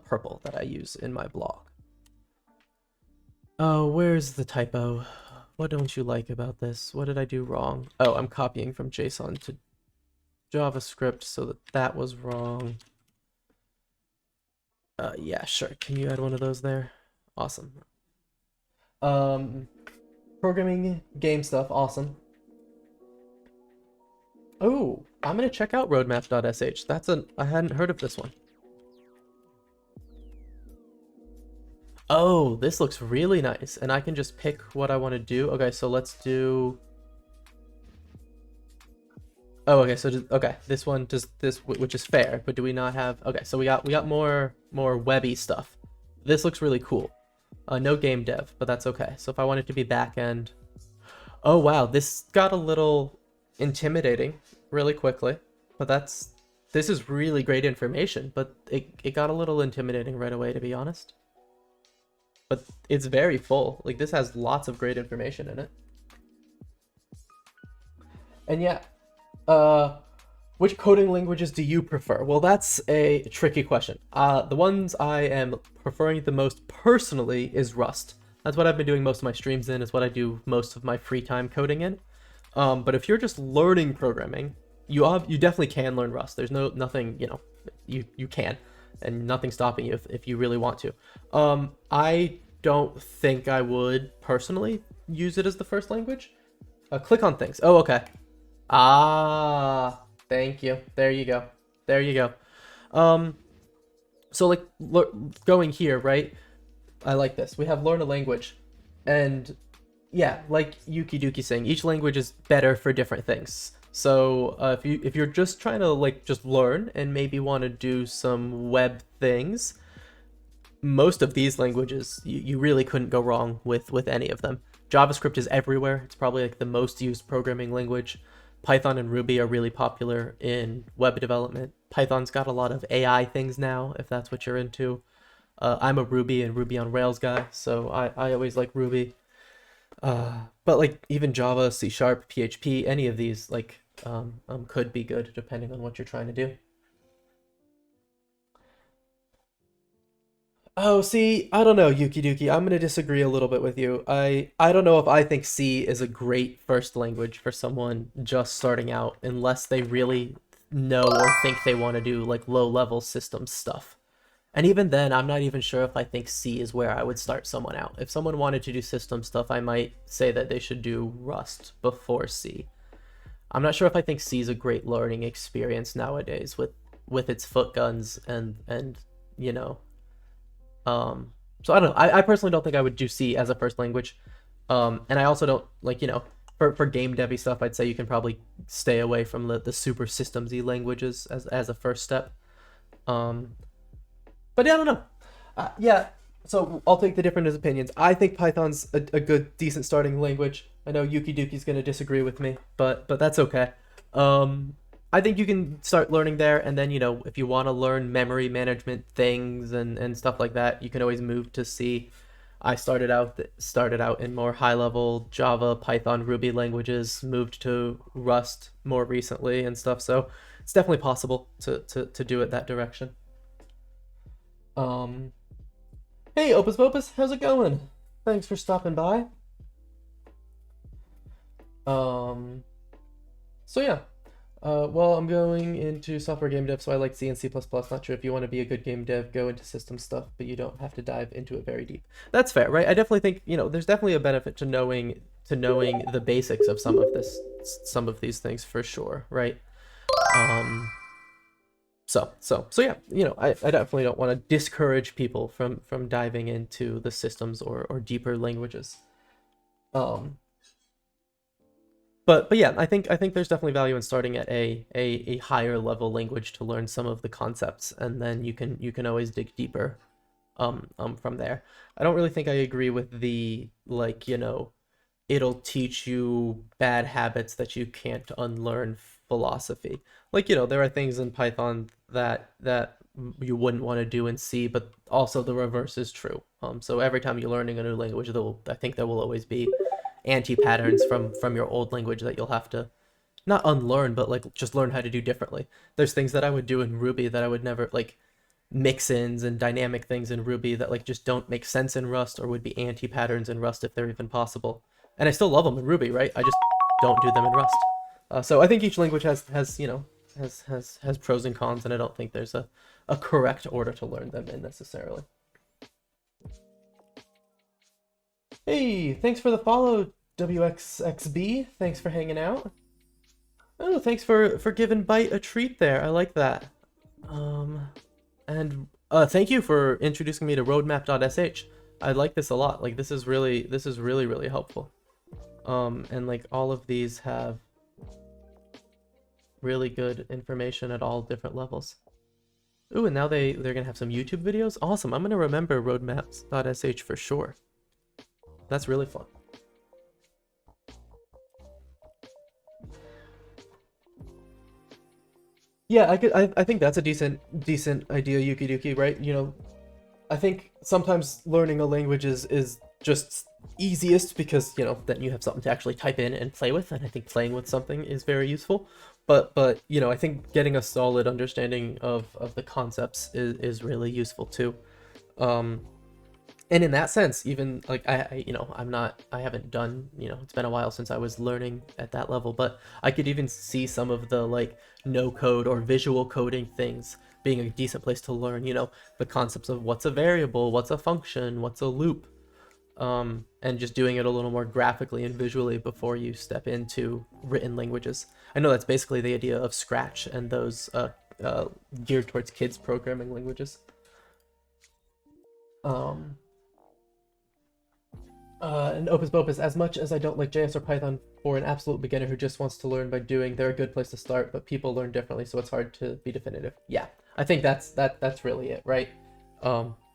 purple that I use in my blog. Oh, where's the typo? What don't you like about this? What did I do wrong? Oh, I'm copying from JSON to JavaScript, so that was wrong. Yeah, sure. Can you add one of those there? Awesome. Programming game stuff, awesome. Oh, I'm gonna check out roadmap.sh. I hadn't heard of this one. Oh, this looks really nice, and I can just pick what I want to do. Okay, so let's do. Oh, okay. So okay, this one does this, which is fair. But do we not have? Okay, so we got more webby stuff. This looks really cool. No game dev, but that's okay. So if I want it to be back end. Oh wow, this got a little intimidating really quickly, but this is really great information. But it got a little intimidating right away, to be honest. But it's very full. Like, this has lots of great information in it. And yeah, which coding languages do you prefer? Well, that's a tricky question. The ones I am preferring the most personally is Rust. That's what I've been doing most of my streams in. It's what I do most of my free time coding in. But if you're just learning programming, you definitely can learn Rust. There's nothing, you can, and nothing stopping you if you really want to. I don't think I would personally use it as the first language. Click on things. Oh, okay. Ah, thank you. There you go. There you go. So like going here, right? I like this. We have learn a language, and yeah, like Yuki Duki saying, each language is better for different things. So if you're just trying to like just learn and maybe want to do some web things, most of these languages you really couldn't go wrong with any of them. JavaScript is everywhere. It's probably like the most used programming language. Python and Ruby are really popular in web development. Python's got a lot of AI things now, if that's what you're into. I'm a Ruby and Ruby on Rails guy, so I always like Ruby. But like even Java, C#, PHP, any of these like could be good depending on what you're trying to do. Oh, see, I don't know, Yuki Duki. I'm gonna disagree a little bit with you. I don't know if I think C is a great first language for someone just starting out, unless they really know or think they want to do like low-level system stuff. And even then, I'm not even sure if I think C is where I would start someone out. If someone wanted to do system stuff, I might say that they should do Rust before C. I'm not sure if I think C is a great learning experience nowadays with its foot guns and you know. So I don't know. I personally don't think I would do C as a first language. And I also don't like, for game devy stuff, I'd say you can probably stay away from the super systemsy languages as a first step. But yeah, I don't know. Yeah, so I'll take the different opinions. I think Python's a good, decent starting language. I know Yuki Duki's gonna disagree with me, but that's okay. I think you can start learning there, and then if you want to learn memory management things and stuff like that, you can always move to C. I started out in more high level Java, Python, Ruby languages, moved to Rust more recently and stuff. So it's definitely possible to do it that direction. Hey, Opus Popus, how's it going? Thanks for stopping by. So yeah. Well, I'm going into software game dev, so I like C and C++. Not sure if you want to be a good game dev, go into system stuff, but you don't have to dive into it very deep. That's fair, right? I definitely think, there's definitely a benefit to knowing the basics of some of these things for sure, right? So yeah, I definitely don't want to discourage people from diving into the systems or deeper languages. But yeah, I think there's definitely value in starting at a higher level language to learn some of the concepts, and then you can always dig deeper from there. I don't really think I agree with the it'll teach you bad habits that you can't unlearn philosophy. Like, there are things in Python that you wouldn't want to do in C, but also the reverse is true. So every time you're learning a new language, I think there will always be anti-patterns from your old language that you'll have to not unlearn, but like just learn how to do differently. There's things that I would do in Ruby that I would never, like mix-ins and dynamic things in Ruby that like just don't make sense in Rust or would be anti-patterns in Rust if they're even possible. And I still love them in Ruby, right? I just don't do them in Rust. So I think each language has pros and cons, and I don't think there's a correct order to learn them in necessarily. Hey, thanks for the follow, WXXB. Thanks for hanging out. Oh, thanks for giving Byte a treat there. I like that. And thank you for introducing me to roadmap.sh. I like this a lot. Like this is really helpful. And like all of these have really good information at all different levels. Ooh, and now they're gonna have some YouTube videos. Awesome. I'm gonna remember roadmaps.sh for sure. That's really fun. Yeah, I think that's a decent idea, Yuki Duki, right? I think sometimes learning a language is just easiest because, then you have something to actually type in and play with, and I think playing with something is very useful. But I think getting a solid understanding of the concepts is really useful too. And in that sense, even like I haven't done, it's been a while since I was learning at that level, but I could even see some of the like no code or visual coding things being a decent place to learn, the concepts of what's a variable, what's a function, what's a loop, and just doing it a little more graphically and visually before you step into written languages. I know that's basically the idea of Scratch and those geared towards kids programming languages. And Opus Bopus, as much as I don't like JS or Python for an absolute beginner who just wants to learn by doing, they're a good place to start, but people learn differently, so it's hard to be definitive. Yeah, I think that's really it, right?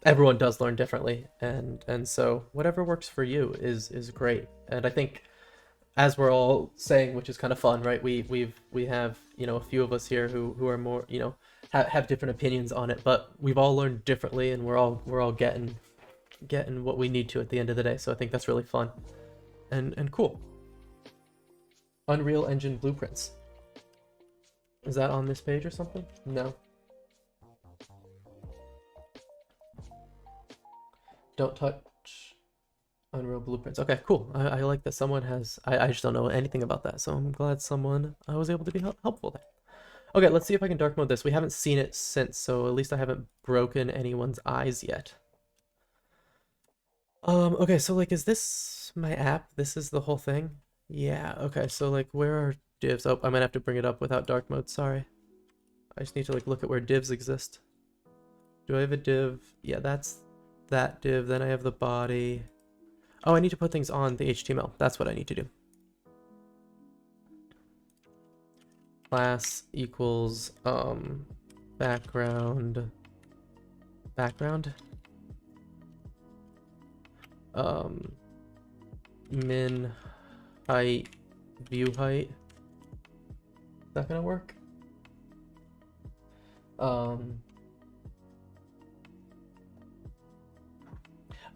Everyone does learn differently, and so whatever works for you is great. And I think, as we're all saying, which is kind of fun, right? We have a few of us here who are more have different opinions on it, but we've all learned differently, and we're all getting what we need to at the end of the day. So I think that's really fun and cool. Unreal Engine blueprints. Is that on this page or something? No. Don't touch Unreal blueprints. Okay, cool. I like that someone has... I just don't know anything about that, so I'm glad someone was able to be helpful there. Okay, let's see if I can dark mode this. We haven't seen it since, so at least I haven't broken anyone's eyes yet. Okay, so like, is this my app? This is the whole thing? Yeah, okay, so like, where are divs? Oh, I might have to bring it up without dark mode, sorry. I just need to like look at where divs exist. Do I have a div? Yeah, that's that div, then I have the body. Oh, I need to put things on the HTML. That's what I need to do. Class equals, background, min height, view height. Is that gonna work?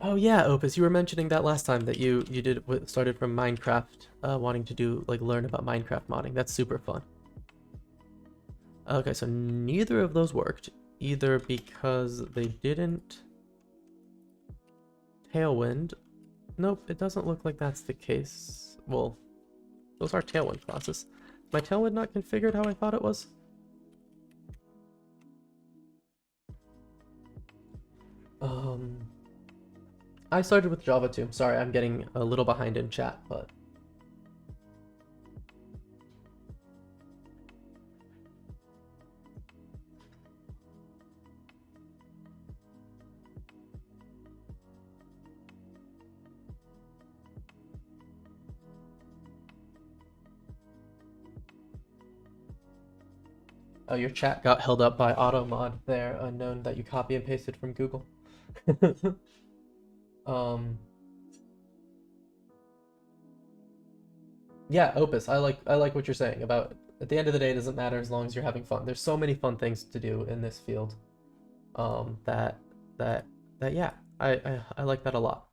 Oh yeah, Opus, you were mentioning that last time that you started from Minecraft, wanting to do like learn about Minecraft modding. That's super fun. Okay, so neither of those worked, either because they didn't Tailwind. Nope, it doesn't look like that's the case. Well, those are Tailwind classes. My Tailwind not configured how I thought it was? I started with Java too. Sorry, I'm getting a little behind in chat, but... Oh, your chat got held up by AutoMod there, unknown that you copy and pasted from Google. Yeah, Opus. I like what you're saying about at the end of the day, it doesn't matter as long as you're having fun. There's so many fun things to do in this field. That that that yeah, I like that a lot.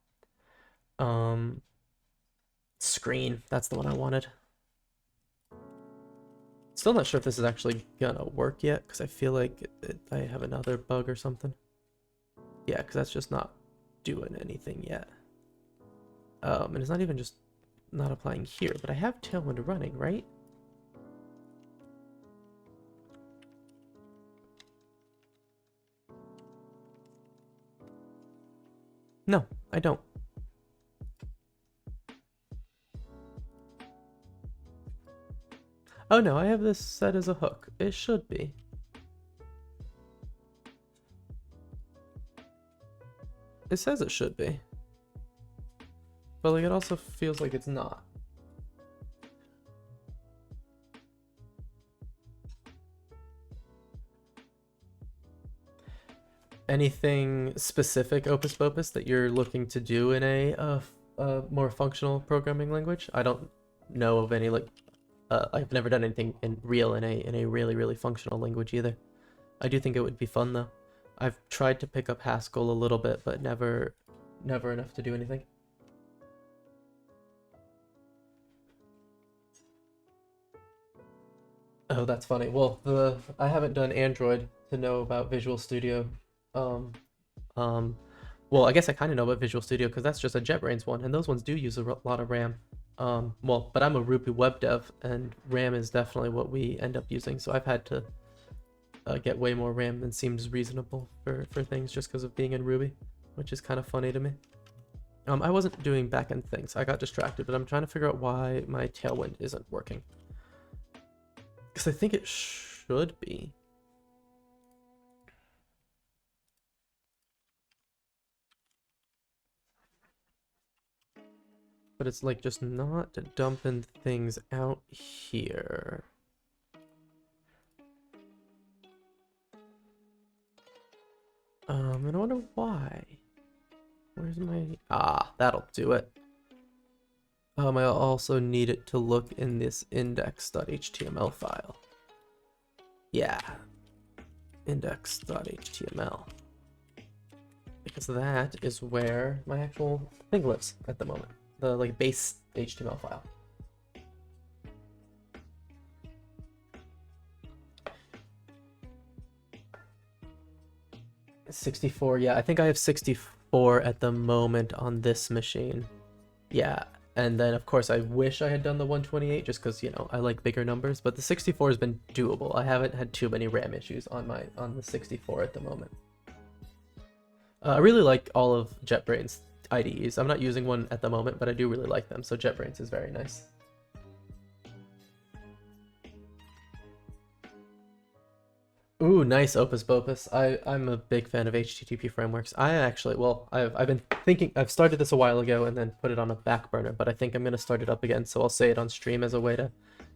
Um, Screen. That's the one I wanted. Still not sure if this is actually gonna work yet because I feel like I have another bug or something. Yeah, because that's just not doing anything yet. And it's not even just not applying here, but I have Tailwind running, right? No, I don't. Oh no, I have this set as a hook. It should be. It says it should be. But like it also feels like it's not. Anything specific, Opus Popus, that you're looking to do in a more functional programming language? I don't know of any like I've never done anything in a really functional language either. I do think it would be fun though. I've tried to pick up Haskell a little bit, but never enough to do anything. Oh, that's funny. Well, I haven't done Android to know about Visual Studio. Um, um, well, I guess I kind of know about Visual Studio because that's just a JetBrains one, and those ones do use a lot of RAM. Well, but I'm a Ruby web dev, and RAM is definitely what we end up using. So I've had to get way more RAM than seems reasonable for things just because of being in Ruby, which is kind of funny to me. I wasn't doing backend things. I got distracted, but I'm trying to figure out why my Tailwind isn't working. Because I think it should be. But it's like just not dumping things out here. And I wonder why. Where's my... Ah, that'll do it. I also need it to look in this index.html file. Yeah. Index.html. Because that is where my actual thing lives at the moment. The like base HTML file. $64, yeah, I think I have 64 at the moment on this machine. Yeah, and then of course I wish I had done the 128 just because, you know, I like bigger numbers, but the 64 has been doable. I haven't had too many RAM issues on the 64 at the moment. I really like all of JetBrains IDEs. I'm not using one at the moment, but I do really like them, so JetBrains is very nice. Ooh, nice, Opus Bopus. I'm a big fan of HTTP frameworks. I actually, well, I've been thinking, I've started this a while ago and then put it on a back burner, but I think I'm gonna start it up again, so I'll say it on stream as a way to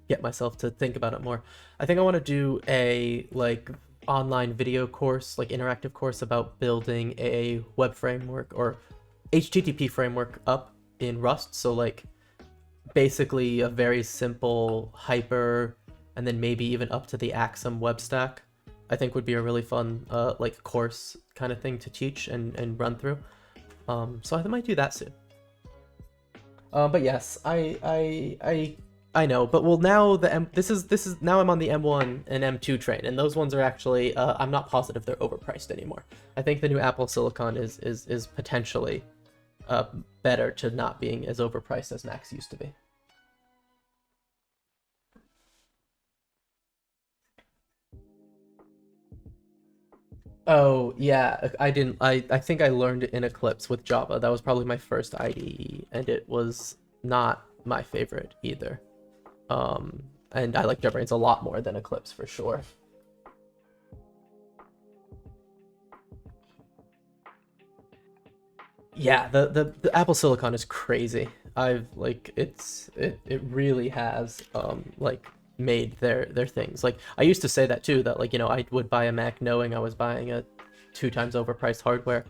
get myself to think about it more. I think I want to do a like online video course, like interactive course about building a web framework or HTTP framework up in Rust. So like basically a very simple hyper and then maybe even up to the Axum web stack. I think would be a really fun like course kind of thing to teach and run through. So I might do that soon. But yes, I know. But well, now this is now I'm on the M1 and M2 train, and those ones are actually I'm not positive they're overpriced anymore. I think the new Apple Silicon is potentially better to not being as overpriced as Macs used to be. Oh, yeah, I didn't I think I learned it in Eclipse with Java. That was probably my first IDE and it was not my favorite either. And I like JetBrains a lot more than Eclipse for sure. Yeah, the Apple Silicon is crazy. I've like it really has like made their things. Like I used to say that too, that like, you know, I would buy a Mac knowing I was buying a 2 times overpriced hardware.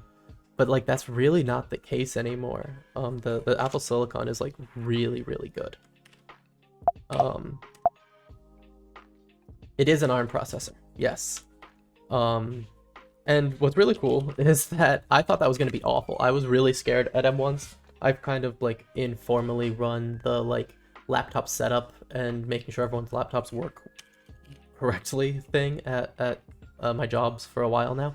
But like that's really not the case anymore. The Apple Silicon is like really good. Um, it is an ARM processor, yes. And what's really cool is that I thought that was going to be awful. I was really scared at M1s. I've kind of like informally run the like laptop setup and making sure everyone's laptops work correctly thing at my jobs for a while now.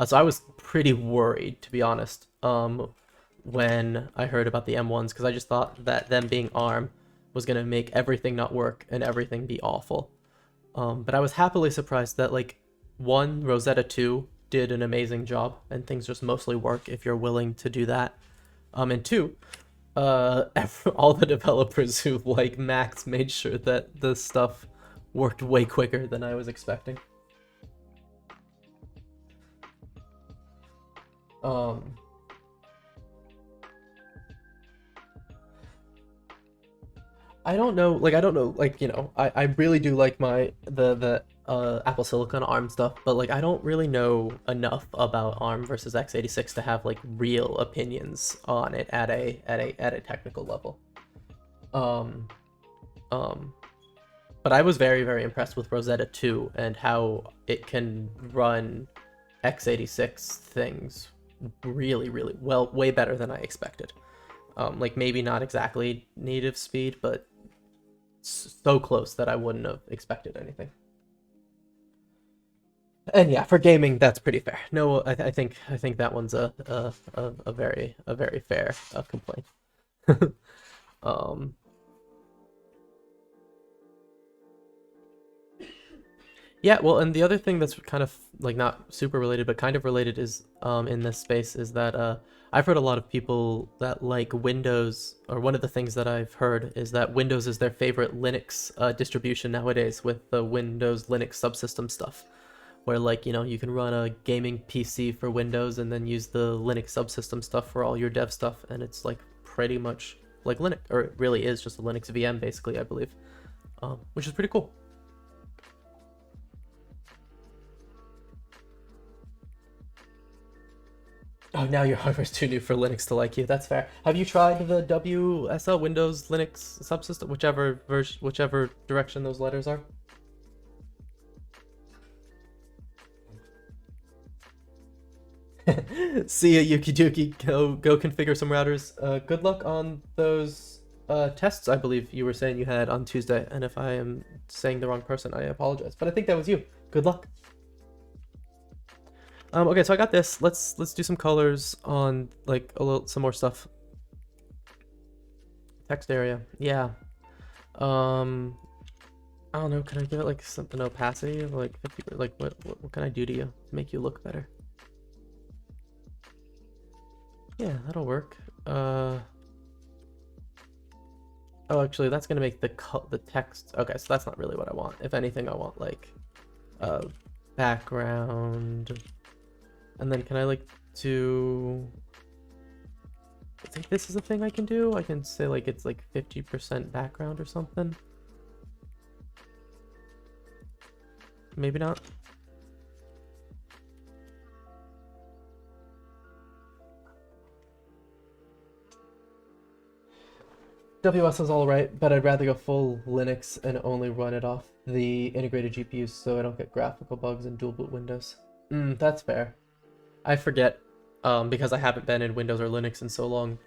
So I was pretty worried, to be honest, when I heard about the M1s, because I just thought that them being ARM was going to make everything not work and everything be awful. But I was happily surprised that, like, one, Rosetta 2 did an amazing job, and things just mostly work if you're willing to do that. And two, all the developers who like Macs made sure that the stuff worked way quicker than I was expecting. I don't know, like, I really do like the Apple Silicon ARM stuff, but like I don't really know enough about ARM versus x86 to have like real opinions on it at a technical level. But I was very, very impressed with Rosetta 2 and how it can run x86 things really, really well, way better than I expected. Like maybe not exactly native speed, but so close that I wouldn't have expected anything. And yeah, for gaming, that's pretty fair. No, I think that one's a very fair complaint. Yeah, well, and the other thing that's kind of like not super related, but kind of related is in this space is that I've heard a lot of people that like Windows, or one of the things that I've heard is that Windows is their favorite Linux distribution nowadays with the Windows Linux subsystem stuff, where like, you can run a gaming PC for Windows and then use the Linux subsystem stuff for all your dev stuff, and it's like pretty much like Linux, or it really is just a Linux VM basically, I believe, which is pretty cool. Oh, now your hardware's too new for Linux to like you. That's fair. Have you tried the WSL Windows Linux subsystem, whichever version, whichever direction those letters are? See ya, Yuki Duki. Go configure some routers. Good luck on those tests. I believe you were saying you had on Tuesday, and if I am saying the wrong person, I apologize. But I think that was you. Good luck. Okay, so I got this. Let's do some colors on like some more stuff. Text area, yeah. I don't know. Can I give it like something opacity of like 50? Like what can I do to you to make you look better? Yeah, that'll work. Oh, actually, that's gonna make the text. Okay, so that's not really what I want. If anything, I want like background. And then can I like do, I think this is a thing I can do. I can say like it's like 50% background or something. Maybe not. WS is all right, but I'd rather go full Linux and only run it off the integrated GPUs so I don't get graphical bugs and dual boot Windows. That's fair. I forget, because I haven't been in Windows or Linux in so long,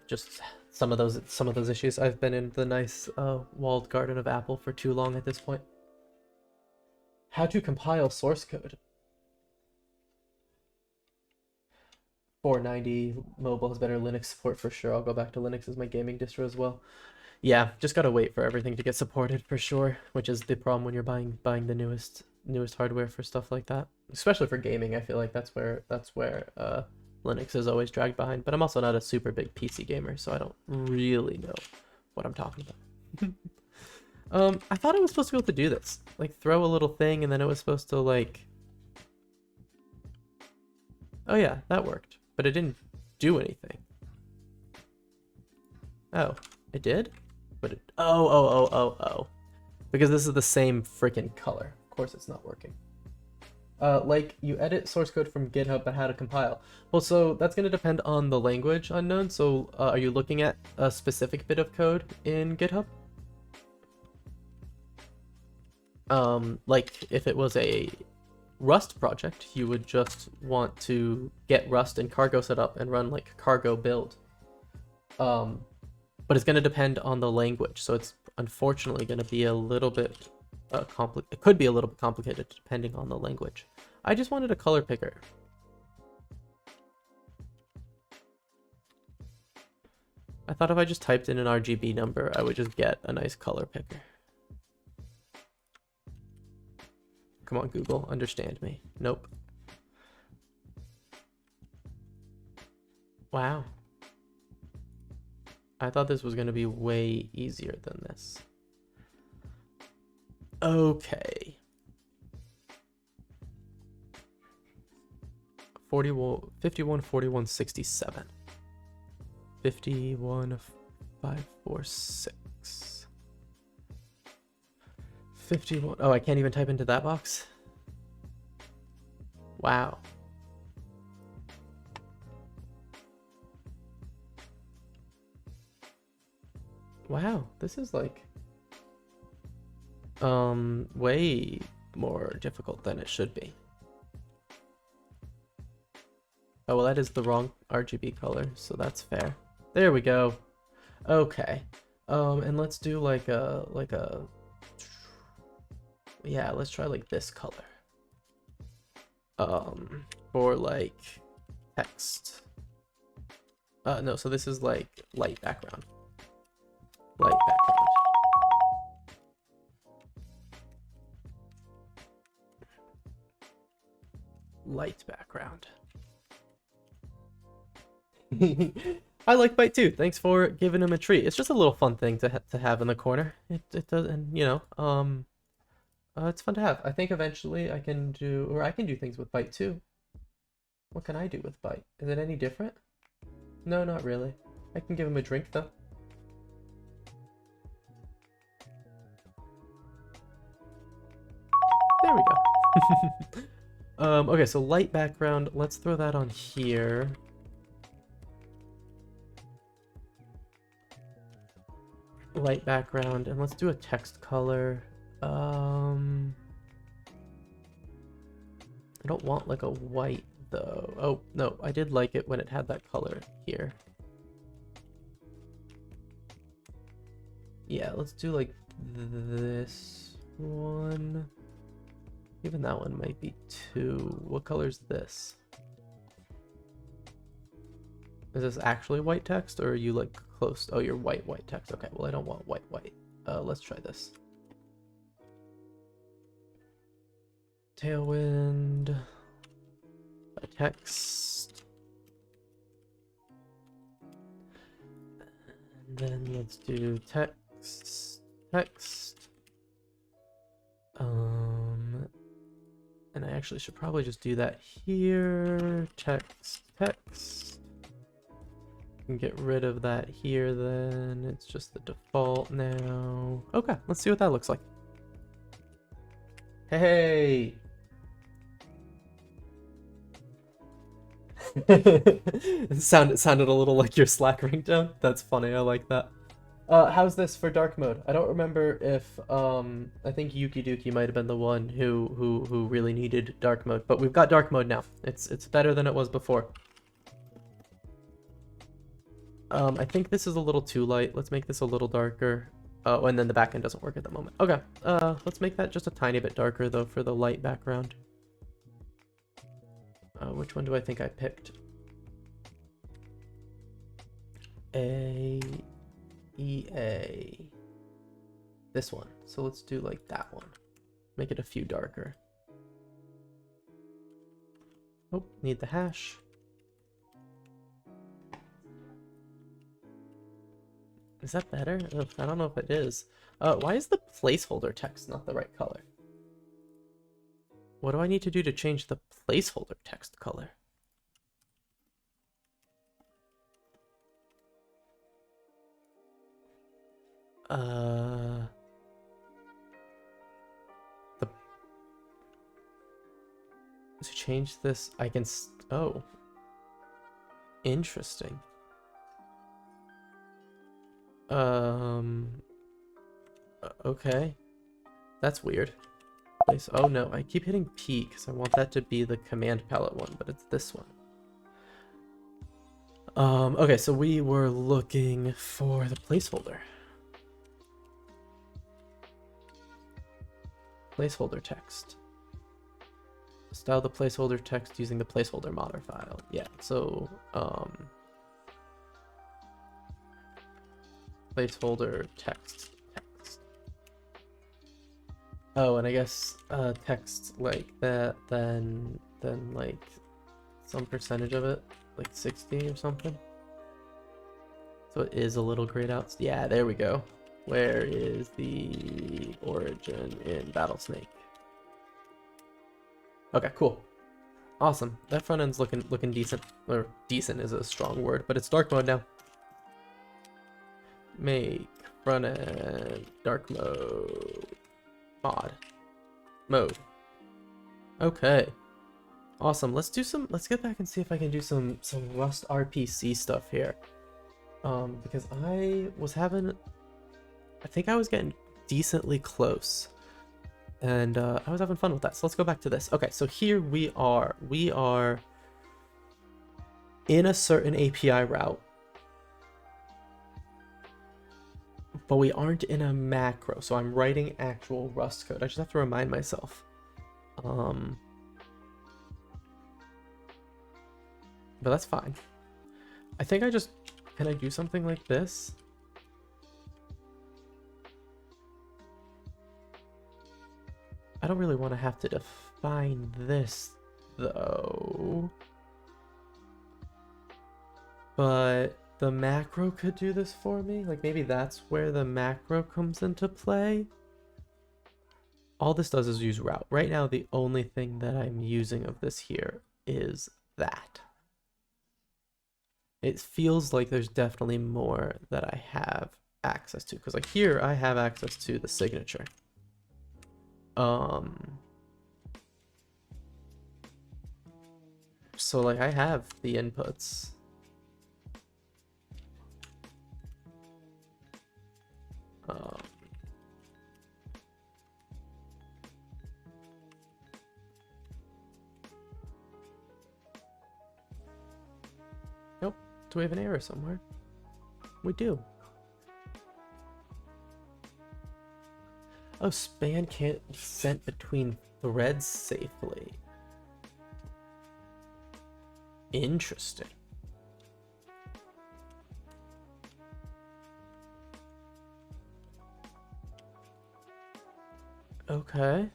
just some of those issues. I've been in the nice walled garden of Apple for too long at this point. How to compile source code. 490 mobile has better Linux support for sure. I'll go back to Linux as my gaming distro as well. Yeah, just gotta wait for everything to get supported for sure, which is the problem when you're buying the newest hardware for stuff like that, especially for gaming. I feel like that's where Linux is always dragged behind, but I'm also not a super big PC gamer, so I don't really know what I'm talking about. I thought I was supposed to be able to do this, like throw a little thing and then it was supposed to like, oh yeah, that worked, but it didn't do anything. Oh, it did? But it, oh, because this is the same freaking color. Of course it's not working. Like, you edit source code from GitHub, but how to compile? Well, so that's going to depend on the language unknown. So are you looking at a specific bit of code in GitHub? Like if it was a Rust project, you would just want to get Rust and cargo set up and run like cargo build. But it's going to depend on the language, so it's unfortunately going to be a little bit it could be a little bit complicated depending on the language. I just wanted a color picker. I thought if I just typed in an RGB number, I would just get a nice color picker. Come on, Google, understand me. Nope. Wow. I thought this was going to be way easier than this. Okay. 51, 41, 67. 51, 5, 4, 6. 51. Oh, I can't even type into that box? Wow. Wow, this is like way more difficult than it should be. Oh, well, that is the wrong RGB color, so that's fair. There we go. Okay. And let's do like a yeah, let's try like this color. For like text. No, so this is like light background. Light background. Light background. I like Byte too. Thanks for giving him a treat. It's just a little fun thing to have in the corner. It does, and you know, it's fun to have. I think eventually I can do things with Byte too. What can I do with Byte? Is it any different? No, not really. I can give him a drink though. There we go. Okay, so light background. Let's throw that on here. Light background, and let's do a text color. I don't want like a white though. Oh no, I did like it when it had that color here. Yeah, let's do like this one. Even that one might be too. What color is this? Is this actually white text, or are you like close? Oh, you're white text. Okay, well I don't want white. Let's try this. Tailwind. Text. And then let's do text. And I actually should probably just do that here. Text. Can get rid of that here then. It's just the default now. Okay, let's see what that looks like. Hey! It sounded a little like your Slack ringtone. That's funny, I like that. How's this for dark mode? I don't remember if I think Yuki Duki might have been the one who really needed dark mode, but we've got dark mode now. It's better than it was before. I think this is a little too light. Let's make this a little darker. Oh, and then the backend doesn't work at the moment. Okay, let's make that just a tiny bit darker though for the light background. Which one do I think I picked? EA. This one. So let's do like that one. Make it a few darker. Oh, need the hash. Is that better? Ugh, I don't know if it is. Why is the placeholder text not the right color? What do I need to do to change the placeholder text color? To change this, I can. Oh, interesting. Okay, that's weird. Place. Oh no, I keep hitting P because I want that to be the command palette one, but it's this one. Okay, so we were looking for the placeholder. Placeholder text. Style the placeholder text using the placeholder modder file. Yeah, so placeholder text. Oh, and I guess text like that, then like some percentage of it, like 60 or something. So it is a little grayed out. Yeah, there we go. Where is the origin in Battlesnake? Okay, cool. Awesome. That front end's looking decent. Or decent is a strong word, but it's dark mode now. Make front end dark mode. Okay. Awesome. Let's get back and see if I can do some Rust RPC stuff here. Because I think I was getting decently close. And I was having fun with that. So let's go back to this. Okay, so here we are. We are in a certain API route. But we aren't in a macro. So I'm writing actual Rust code. I just have to remind myself. But that's fine. I think can I do something like this? I don't really want to have to define this though. But the macro could do this for me. Like maybe that's where the macro comes into play. All this does is use route. Right now, the only thing that I'm using of this here is that. It feels like there's definitely more that I have access to. Because like here, I have access to the signature. So like I have the inputs. Nope. Do we have an error somewhere? We do. Oh, span can't be sent between threads safely. Interesting. Okay.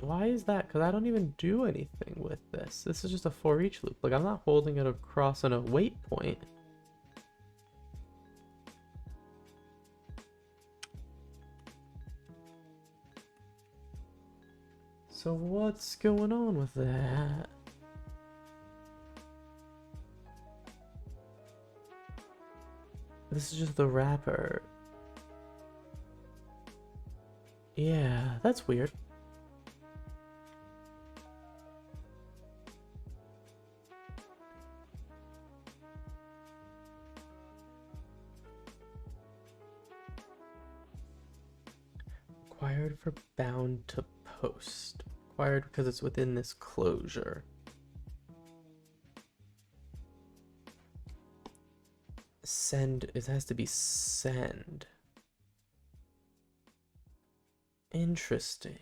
Why is that? Because I don't even do anything with this. This is just a for each loop. Like I'm not holding it across on a wait point. So what's going on with that? This is just the wrapper. Yeah, that's weird. Required for bound to post. Required because it's within this closure. Send, it has to be send. Interesting.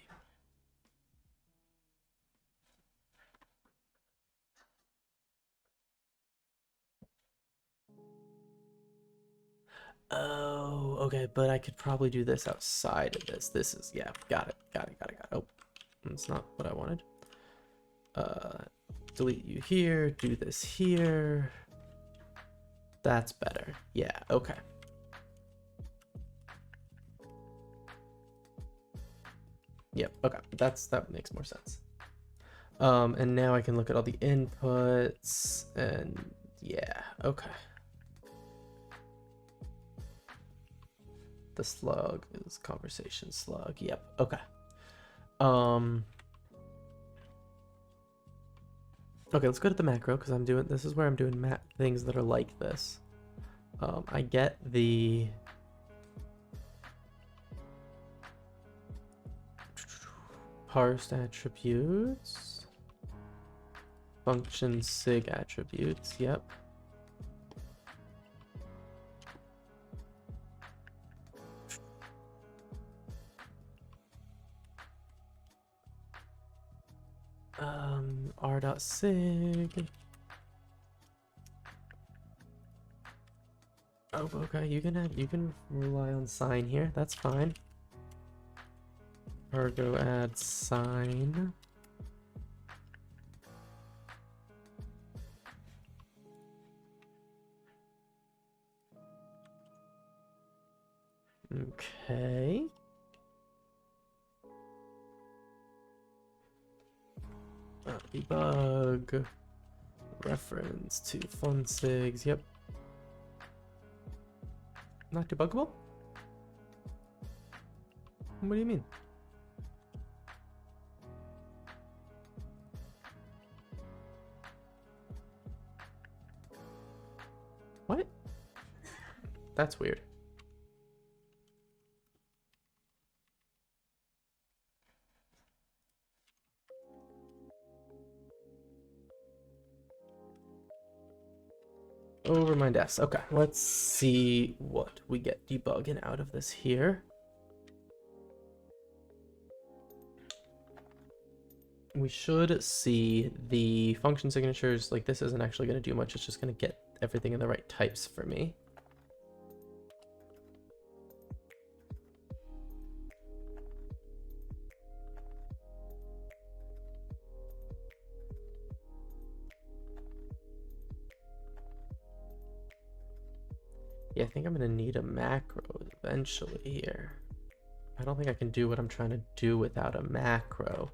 Oh, okay, but I could probably do this outside of this. This is, yeah, got it. Oh, that's not what I wanted. Delete you here, do this here. That's better. Yeah, okay. Yep, okay, that makes more sense. And now I can look at all the inputs and yeah, okay. The slug is conversation slug. Yep, okay. Okay, let's go to the macro because this is where I'm doing things that are like this. I get the parsed attributes, function sig attributes, yep. R.sig. Oh, okay, you can rely on sign here, that's fine. Ergo add sign. Okay. Debug. Reference to fun sigs. Yep. Not debuggable? What do you mean? What? That's weird. Overmind S. Okay, let's see what we get debugging out of this here. We should see the function signatures. Like, this isn't actually going to do much. It's just going to get everything in the right types for me. Yeah, I think I'm going to need a macro eventually here. I don't think I can do what I'm trying to do without a macro.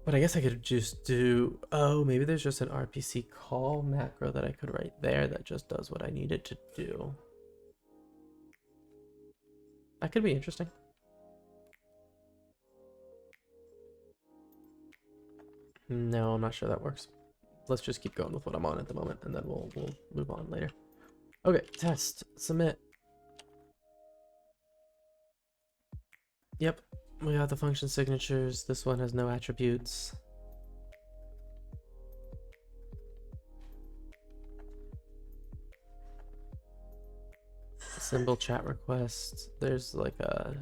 But I guess I could just do, oh, maybe there's just an RPC call macro that I could write there that just does what I need it to do. That could be interesting. No, I'm not sure that works. Let's just keep going with what I'm on at the moment, and then we'll move on later. Okay, test, submit. Yep, we got the function signatures. This one has no attributes. Symbol chat request. There's like a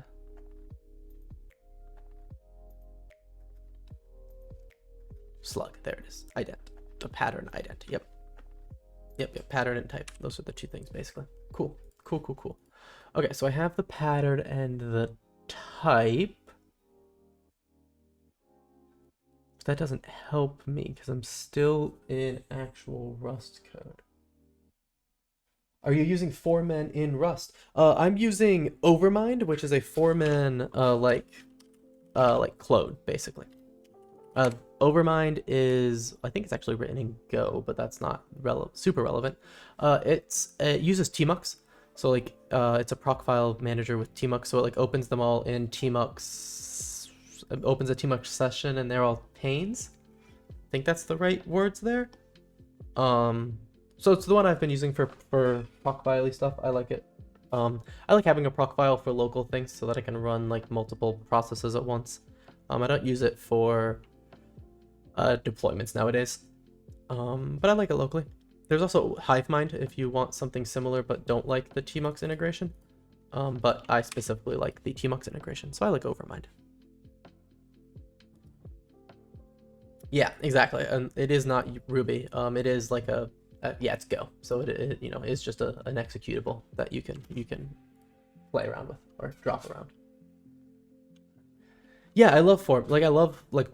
slug. There it is. Ident. A pattern ident. Yep. Yep. Pattern and type. Those are the two things basically. Cool. Cool. Okay, so I have the pattern and the type. But that doesn't help me because I'm still in actual Rust code. Are you using foreman in Rust? I'm using Overmind, which is a foreman like clone basically. Overmind is, I think it's actually written in Go, but that's not super relevant. It uses Tmux, so like it's a proc file manager with Tmux, so it like opens them all in Tmux. It opens a Tmux session, and they're all panes. I think that's the right words there. So it's the one I've been using for proc file stuff. I like it. I like having a proc file for local things so that I can run like multiple processes at once. I don't use it for deployments nowadays, but I like it locally. There's also HiveMind if you want something similar but don't like the Tmux integration, but I specifically like the Tmux integration, so I like Overmind. Yeah, exactly, and it is not Ruby. It is like yeah, it's Go, so it you know, is just an executable that you can play around with or drop around. Yeah, I love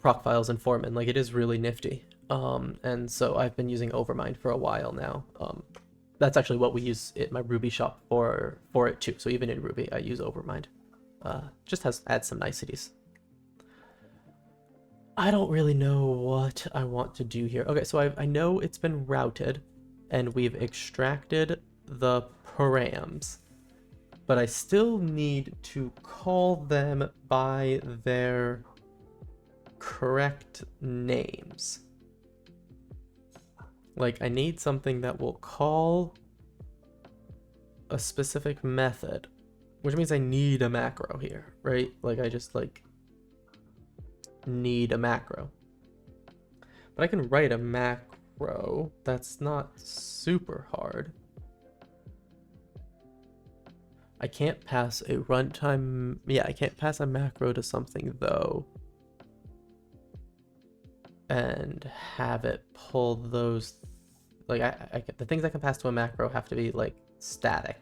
proc files and Foreman. Like, it is really nifty. And so I've been using Overmind for a while now. That's actually what we use in my Ruby shop for it too. So even in Ruby, I use Overmind. Just adds some niceties. I don't really know what I want to do here. Okay, so I know it's been routed, and we've extracted the params. But I still need to call them by their correct names. Like, I need something that will call a specific method, which means I need a macro here, right? Like, I just, like, need a macro. But I can write a macro. That's not super hard. I can't pass a runtime. Yeah, I can't pass a macro to something, though, and have it pull those. Like, the things I can pass to a macro have to be, like, static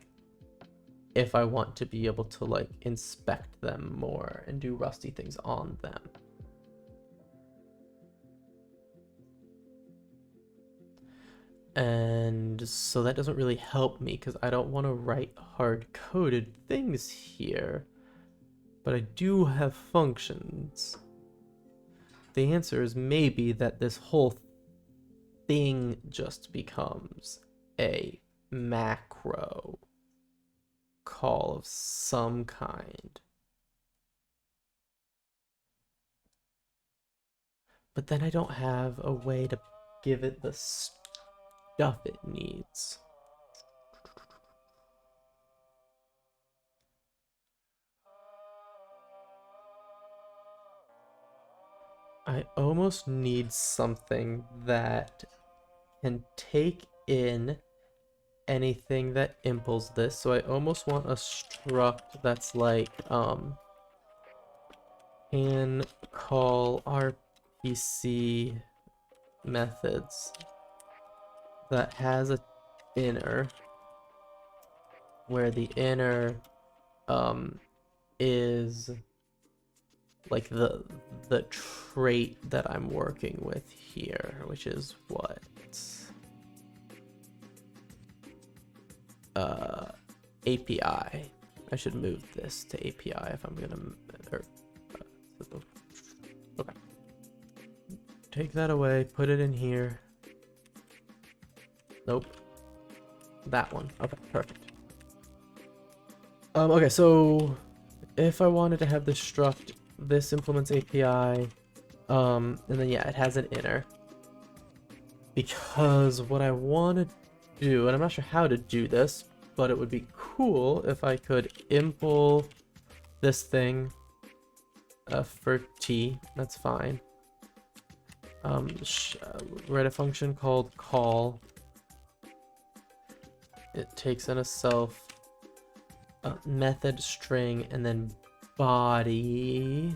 if I want to be able to, like, inspect them more and do rusty things on them. And so that doesn't really help me because I don't want to write hard-coded things here, but I do have functions. The answer is maybe that this whole thing just becomes a macro call of some kind. But then I don't have a way to give it the stuff it needs. I almost need something that can take in anything that implements this. So I almost want a struct that's like can call RPC methods that has a inner where the inner is like the trait that I'm working with here, which is what API. I should move this to API if I'm gonna okay. Take that away, put it in here. Nope. That one. Okay, perfect. Okay, so if I wanted to have this struct, this implements API, and then yeah, it has an inner. Because what I want to do, and I'm not sure how to do this, but it would be cool if I could impl this thing for T. That's fine. Write a function called call. It takes in a self method string and then body.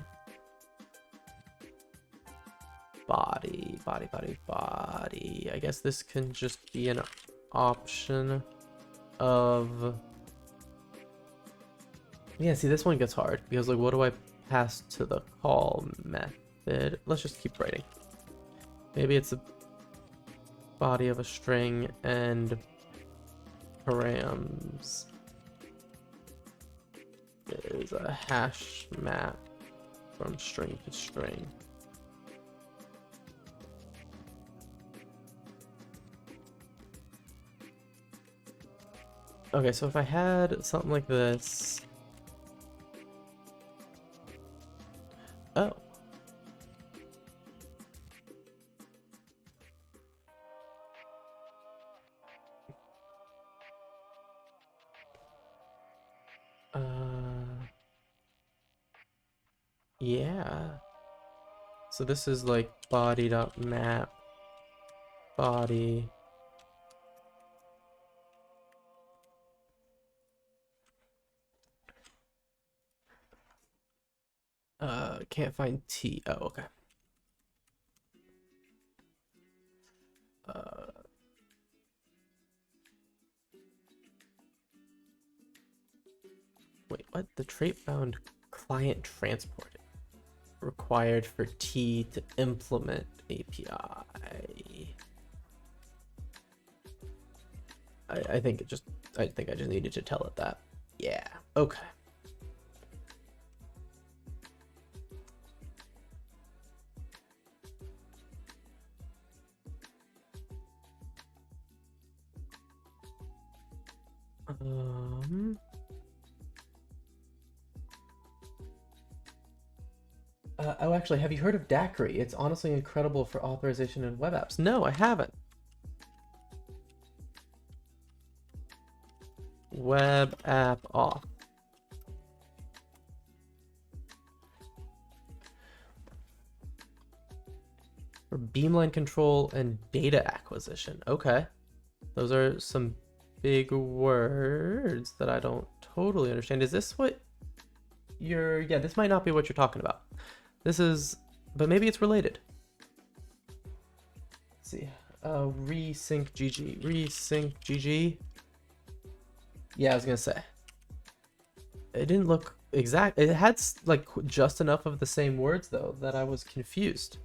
I guess this can just be an option of. Yeah, see, this one gets hard because, like, what do I pass to the call method? Let's just keep writing. Maybe it's a body of a string and params is a hash map from string to string. Okay, so if I had something like this. Oh. Yeah. So this is like body.map body. Can't find T. Oh, okay. Wait, what? The trait found client transported required for T to implement API. I think I just needed to tell it that. Yeah. Okay. Oh, actually, have you heard of Daiquiri? It's honestly incredible for authorization in web apps. No, I haven't. web app auth. For beamline control and data acquisition. Okay. Those are some big words that I don't totally understand. Is this what you're... Yeah, this might not be what you're talking about. This is... But maybe it's related. Let's see. Resync GG. Resync GG. Yeah, I was gonna say. It didn't look exact. It had like just enough of the same words though that I was confused.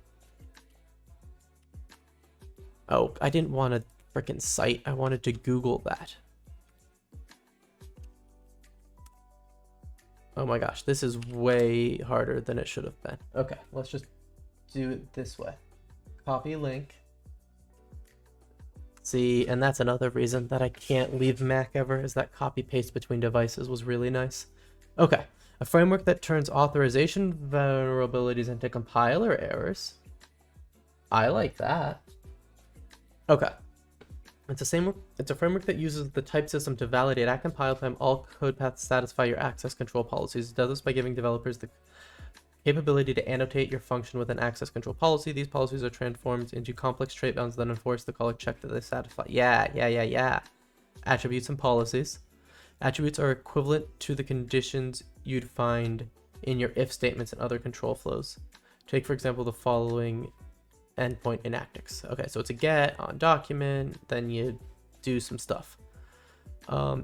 Oh, I didn't want a freaking site. I wanted to Google that. Oh my gosh, this is way harder than it should have been. Okay, let's just do it this way. Copy link. See, and that's another reason that I can't leave Mac ever, is that copy paste between devices was really nice. Okay, a framework that turns authorization vulnerabilities into compiler errors. I like that. Okay. It's a framework that uses the type system to validate at compile time all code paths satisfy your access control policies. It does this by giving developers the capability to annotate your function with an access control policy. These policies are transformed into complex trait bounds, then enforce the call check that they satisfy. Yeah. Attributes and policies. Attributes are equivalent to the conditions you'd find in your if statements and other control flows. Take, for example, the following endpoint in Actix. Okay, so it's a get on document, then you do some stuff.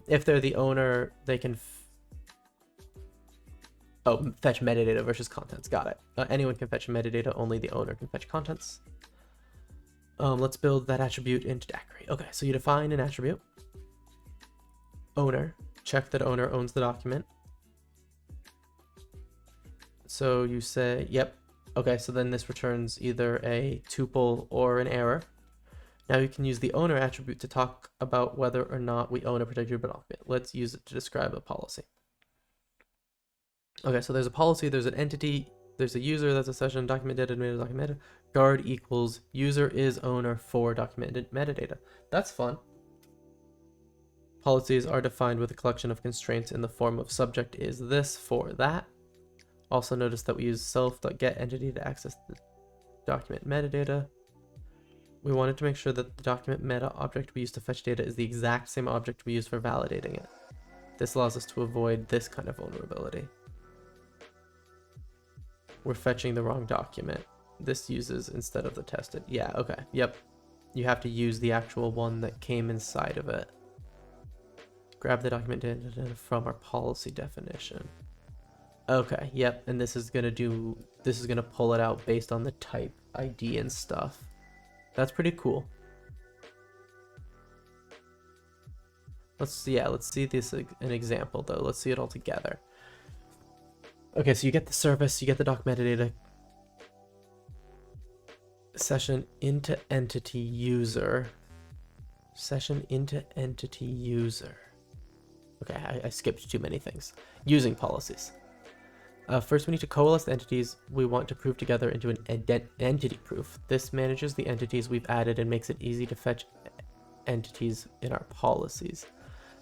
If they're the owner, they can fetch metadata versus contents. Got it. Anyone can fetch metadata, only the owner can fetch contents. Let's build that attribute into Daiquiri. Okay, so you define an attribute. Owner, check that owner owns the document. So you say, yep. Okay, so then this returns either a tuple or an error. Now you can use the owner attribute to talk about whether or not we own a particular document. Let's use it to describe a policy. Okay, so there's a policy, there's an entity, there's a user, that's a session, document data, document guard equals user is owner for documented metadata. That's fun. Policies are defined with a collection of constraints in the form of subject is this for that. Also notice that we use self.get entity to access the document metadata. We wanted to make sure that the document meta object we use to fetch data is the exact same object we use for validating it. This allows us to avoid this kind of vulnerability. We're fetching the wrong document. This uses instead of the tested. Yeah, okay, yep. You have to use the actual one that came inside of it. Grab the document data from our policy definition. Okay, yep, and this is gonna pull it out based on the type ID and stuff. That's pretty cool. Let's see this an example though. Let's see it all together. Okay, so you get the service, you get the doc metadata, session into entity user, session into entity user. Okay, I skipped too many things. Using policies. First, we need to coalesce the entities we want to prove together into an entity proof. This manages the entities we've added and makes it easy to fetch entities in our policies.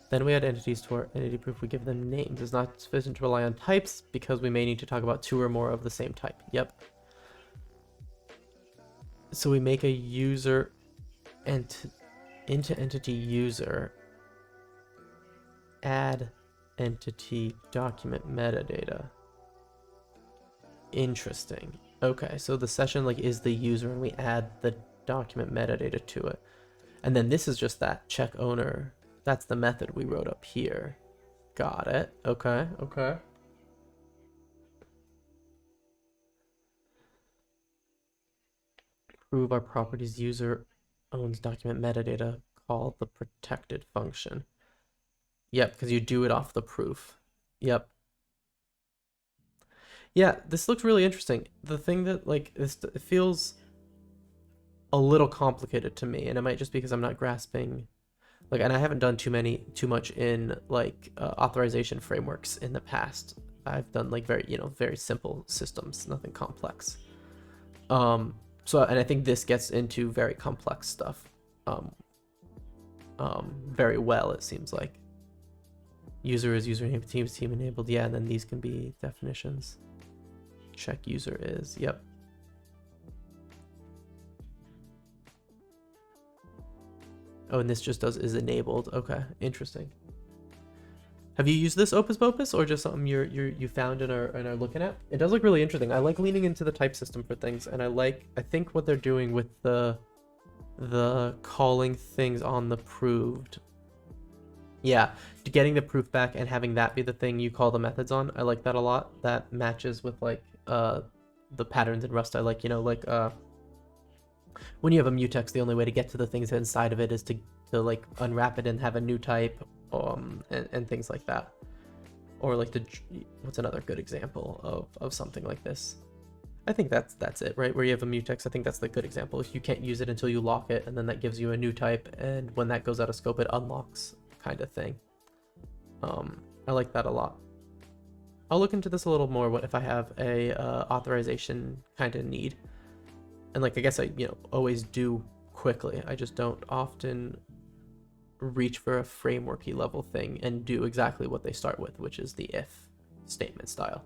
Then we add entities to our entity proof. We give them names. It's not sufficient to rely on types because we may need to talk about two or more of the same type. Yep. So we make a user into entity user, add entity document metadata. Interesting. Okay, so the session is the user and we add the document metadata to it. And then this is just that check owner. That's the method we wrote up here. Got it. Okay. Prove our properties user owns document metadata, call the protected function. Yep, because you do it off the proof. Yep. Yeah, this looks really interesting. The thing that it feels a little complicated to me, and it might just be because I'm not grasping and I haven't done too much in authorization frameworks in the past. I've done very simple systems, nothing complex. And I think this gets into very complex stuff very well, it seems like. User is username, team is team enabled. Yeah, and then these can be definitions. Check user is. Yep. Oh, and this just does is enabled. Okay, interesting. Have you used this Opus Popus or just something you found and are looking at? It does look really interesting. I like leaning into the type system for things, and I think what they're doing with the calling things on the proved. Yeah, getting the proof back and having that be the thing you call the methods on. I like that a lot. That matches with like the patterns in Rust. I like, when you have a mutex, the only way to get to the things inside of it is to like unwrap it and have a new type, and things like that. Or like what's another good example of something like this? I think that's it, right? Where you have a mutex, I think that's the good example. If you can't use it until you lock it, and then that gives you a new type, and when that goes out of scope, it unlocks, kind of thing. I like that a lot. I'll look into this a little more. What if I have a authorization kind of need? And like, I guess I always do quickly. I just don't often reach for a frameworky level thing and do exactly what they start with, which is the if statement style.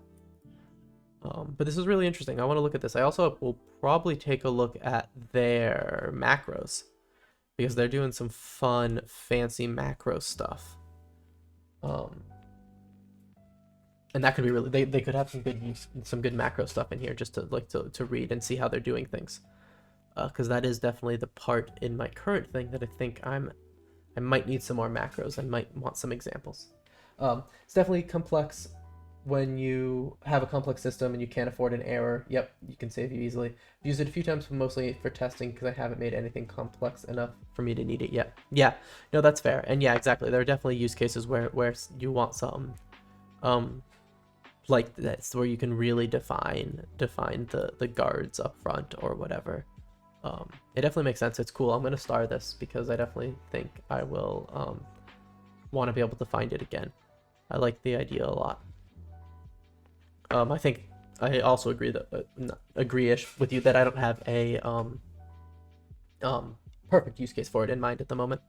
But this is really interesting. I want to look at this. I also will probably take a look at their macros, because they're doing some fun, fancy macro stuff. And that could be really, they could have some good macro stuff in here just to read and see how they're doing things. Because that is definitely the part in my current thing that I think I might need some more macros and might want some examples. It's definitely complex when you have a complex system and you can't afford an error. Yep, you can save you easily. I've used it a few times, but mostly for testing because I haven't made anything complex enough for me to need it yet. Yeah, no, that's fair. And yeah, exactly. There are definitely use cases where you want some like this, where you can really define the guards up front or whatever. It definitely makes sense. It's cool. I'm gonna star this because I definitely think I will want to be able to find it again. I like the idea a lot. I think I also agree that agree-ish with you that I don't have a perfect use case for it in mind at the moment.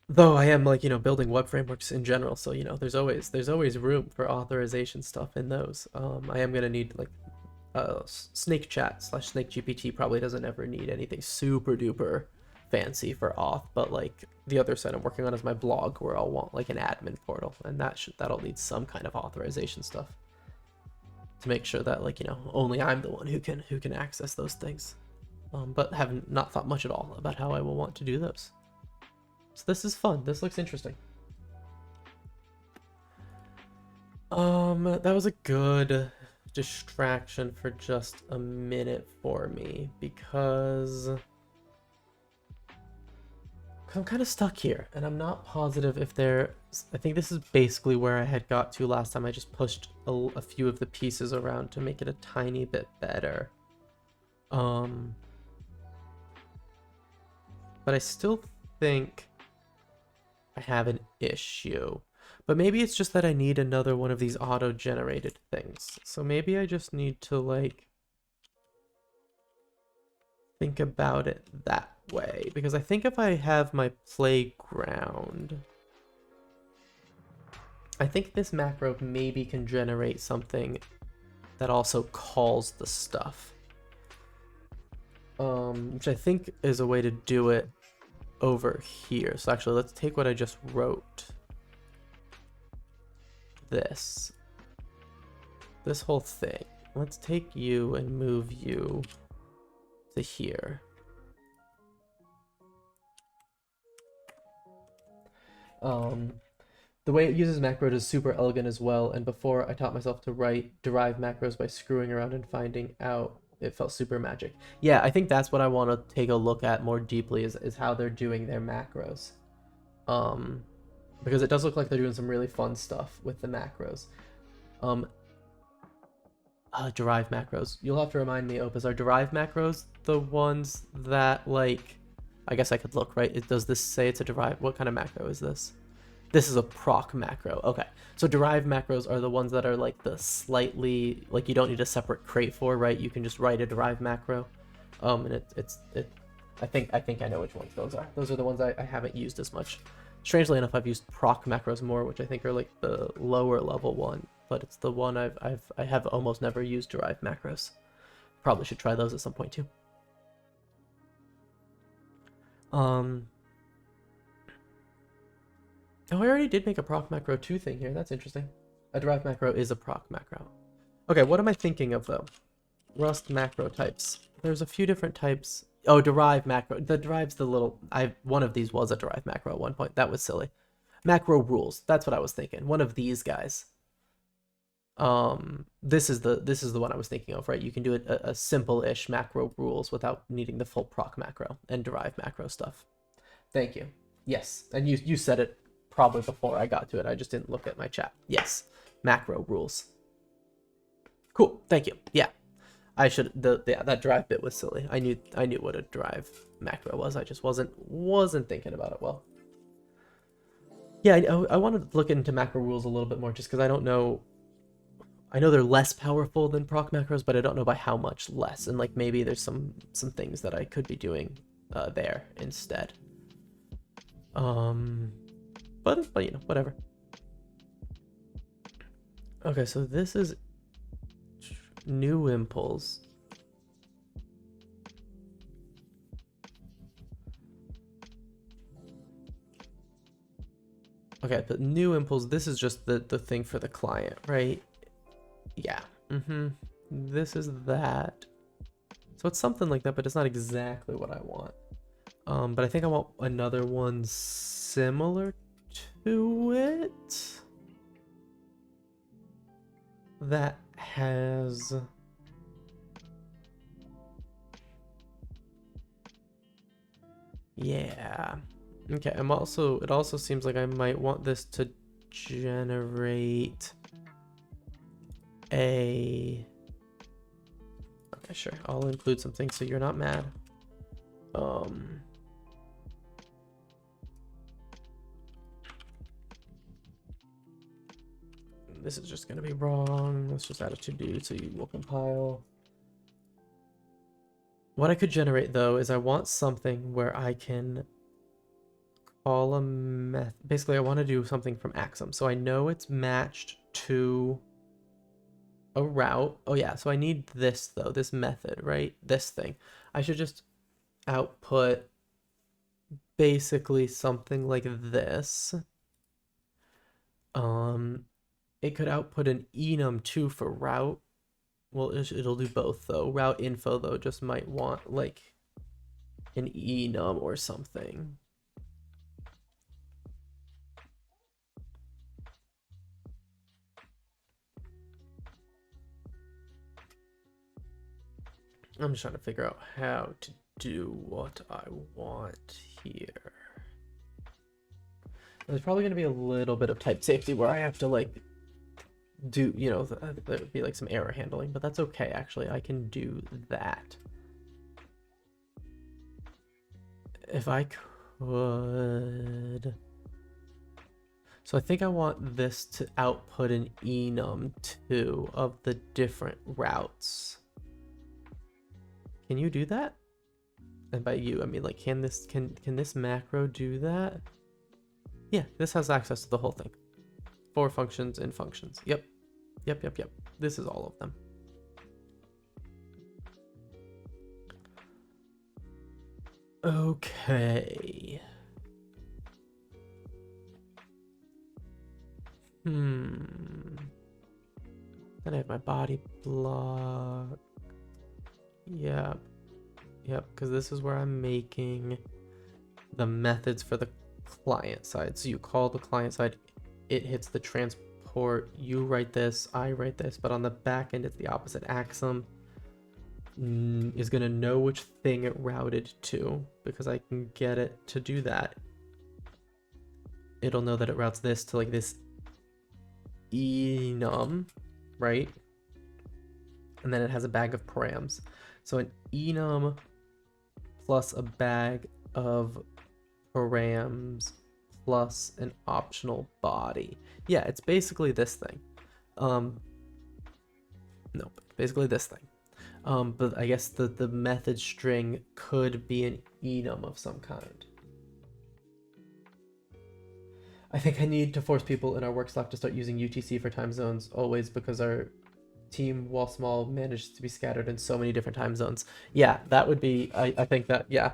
Though I am like, building web frameworks in general, so there's always room for authorization stuff in those. I am gonna need like Snake Chat / Snake GPT probably doesn't ever need anything super duper fancy for auth, but like the other side I'm working on is my blog, where I'll want like an admin portal, and that'll need some kind of authorization stuff to make sure that like only I'm the one who can access those things. But have not thought much at all about how I will want to do those. So this is fun. This looks interesting. That was a good distraction for just a minute for me, because I'm kind of stuck here and I'm not positive if I think this is basically where I had got to last time. I just pushed a few of the pieces around to make it a tiny bit better. But I still think I have an issue. But maybe it's just that I need another one of these auto-generated things. So maybe I just need to like think about it that way, because I think if I have my playground, I think this macro maybe can generate something that also calls the stuff, which I think is a way to do it over here. So actually, let's take what I just wrote, this whole thing, let's take you and move you to here. The way it uses macros is super elegant as well, and before I taught myself to derive macros by screwing around and finding out. It felt super magic. Yeah, I think that's what I want to take a look at more deeply, is how they're doing their macros. Because it does look like they're doing some really fun stuff with the macros. Derive macros. You'll have to remind me, Opus, are derive macros the ones that, like, I guess I could look, right? Does this say it's a derive? What kind of macro is this? This is a proc macro. Okay, so derive macros are the ones that are like the slightly, like, you don't need a separate crate for, right? You can just write a derive macro. And I think I know which ones those are. Those are the ones I haven't used as much. Strangely enough, I've used proc macros more, which I think are like the lower level one, but it's the one I have almost never used derived macros. Probably should try those at some point too. Oh, I already did make a proc macro 2 thing here. That's interesting. A derived macro is a proc macro. Okay, what am I thinking of though? Rust macro types. There's a few different types. Oh, derived macro. The derived's the little. One of these was a derived macro at one point. That was silly. Macro rules. That's what I was thinking. One of these guys. This is the one I was thinking of, right? You can do a simple-ish macro rules without needing the full proc macro and derived macro stuff. Thank you. Yes, and you said it probably before I got to it. I just didn't look at my chat. Yes, macro rules. Cool. Thank you. Yeah. I should that drive bit was silly. I knew what a drive macro was. I just wasn't thinking about it well. Yeah, I wanted to look into macro rules a little bit more just because I don't know. I know they're less powerful than proc macros, but I don't know by how much less. And like maybe there's some things that I could be doing there instead. But you know, whatever. Okay, so this is new impulse. Okay, but new impulse, this is just the thing for the client, right? Yeah. This is that. So it's something like that, but it's not exactly what I want. But I think I want another one similar to it that has yeah. Okay, it also seems like I might want this to generate a okay, sure. I'll include some things so you're not mad. This is just gonna be wrong. Let's just add a to-do so you will compile. What I could generate though is I want something where I can call a method. Basically, I want to do something from Axum. So I know it's matched to a route. Oh yeah, so I need this though, this method, right? This thing. I should just output basically something like this. It could output an enum too for route. Well, it'll do both though. Route info though just might want like an enum or something. I'm just trying to figure out how to do what I want here. There's probably going to be a little bit of type safety where I have to like do, you know, there would be like some error handling, but that's okay. Actually, I can do that. If I could. So I think I want this to output an enum too of the different routes. Can you do that? And by you, I mean like, can this macro do that? Yeah, this has access to the whole thing. 4 functions and functions. Yep. This is all of them. Okay. Then I have my body block. Yep, because this is where I'm making the methods for the client side. So you call the client side, it hits the transport, you write this, I write this, but on the back end it's the opposite. Axum is going to know which thing it routed to because I can get it to do that. It'll know that it routes this to like this enum, right? And then it has a bag of params. So an enum plus a bag of params plus an optional body. Yeah, it's basically this thing. No, basically this thing. But I guess the method string could be an enum of some kind. I think I need to force people in our work Slack to start using UTC for time zones always, because our team, while small, manages to be scattered in so many different time zones. Yeah, that would be, I think that, yeah.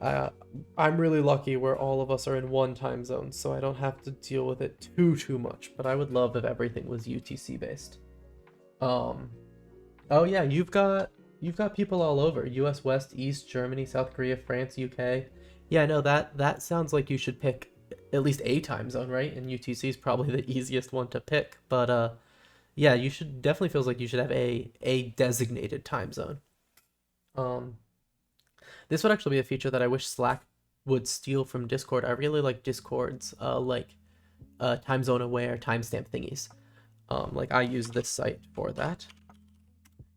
Uh, I'm really lucky where all of us are in one time zone, so I don't have to deal with it too much, but I would love if everything was UTC based. Um, oh yeah, you've got people all over. US West, East, Germany, South Korea, France, UK. Yeah, no, that sounds like you should pick at least a time zone, right? And UTC is probably the easiest one to pick. But yeah, you should definitely feels like you should have a designated time zone. Um, this would actually be a feature that I wish Slack would steal from Discord. I really like Discord's time zone aware timestamp thingies. Like I use this site for that.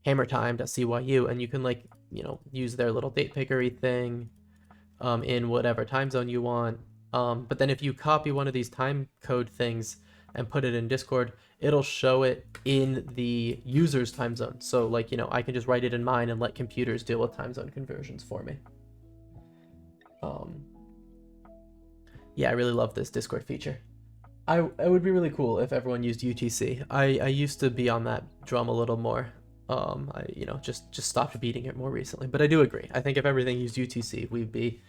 hammertime.cyu, and you can use their little date pickery thing in whatever time zone you want. But then if you copy one of these time code things and put it in Discord, it'll show it in the user's time zone. So I can just write it in mine and let computers deal with time zone conversions for me. Yeah, I really love this Discord feature. It would be really cool if everyone used UTC. I used to be on that drum a little more. I just stopped beating it more recently, but I do agree. I think if everything used UTC, we'd be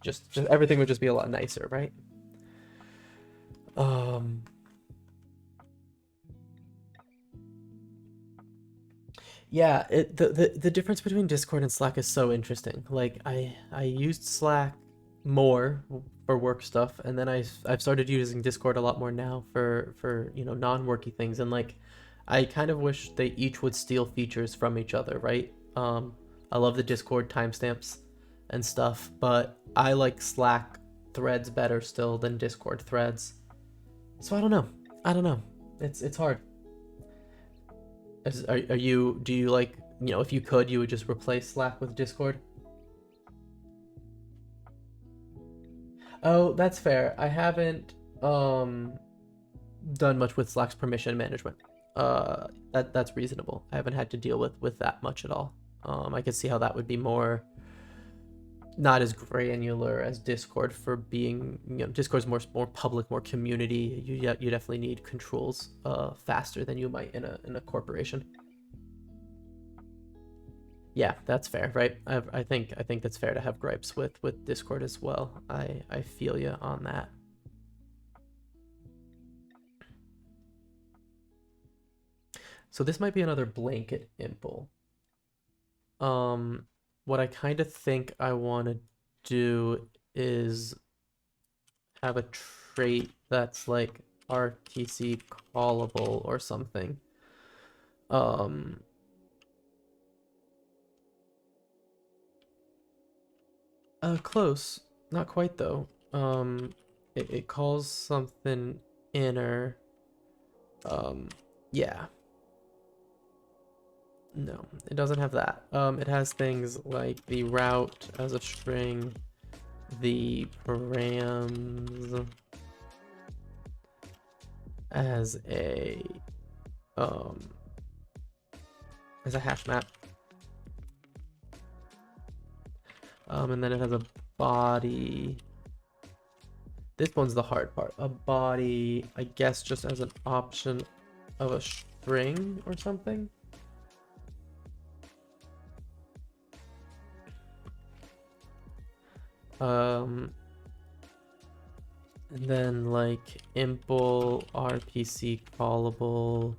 just everything would just be a lot nicer, right? Yeah, the difference between Discord and Slack is so interesting. Like I used Slack more for work stuff, and then I've started using Discord a lot more now for non-worky things, and I kind of wish they each would steal features from each other, right? I love the Discord timestamps and stuff, but I like Slack threads better still than Discord threads. So I don't know. I don't know. It's hard. Are you, do you if you could, you would just replace Slack with Discord? Oh, that's fair. I haven't done much with Slack's permission management. That's reasonable. I haven't had to deal with that much at all. I could see how that would be more not as granular as Discord for being, Discord's more public, more community. You definitely need controls faster than you might in a corporation. Yeah, that's fair, right? I think that's fair to have gripes with Discord as well. I feel you on that. So this might be another blanket impl. What I kind of think I want to do is have a trait that's like RPC callable or something. Close. Not quite though. It calls something inner. Yeah. No, it doesn't have that. It has things like the route as a string, the params as a hash map. And then it has a body. This one's the hard part. A body, I guess, just as an option of a string or something. And then impl RPC callable.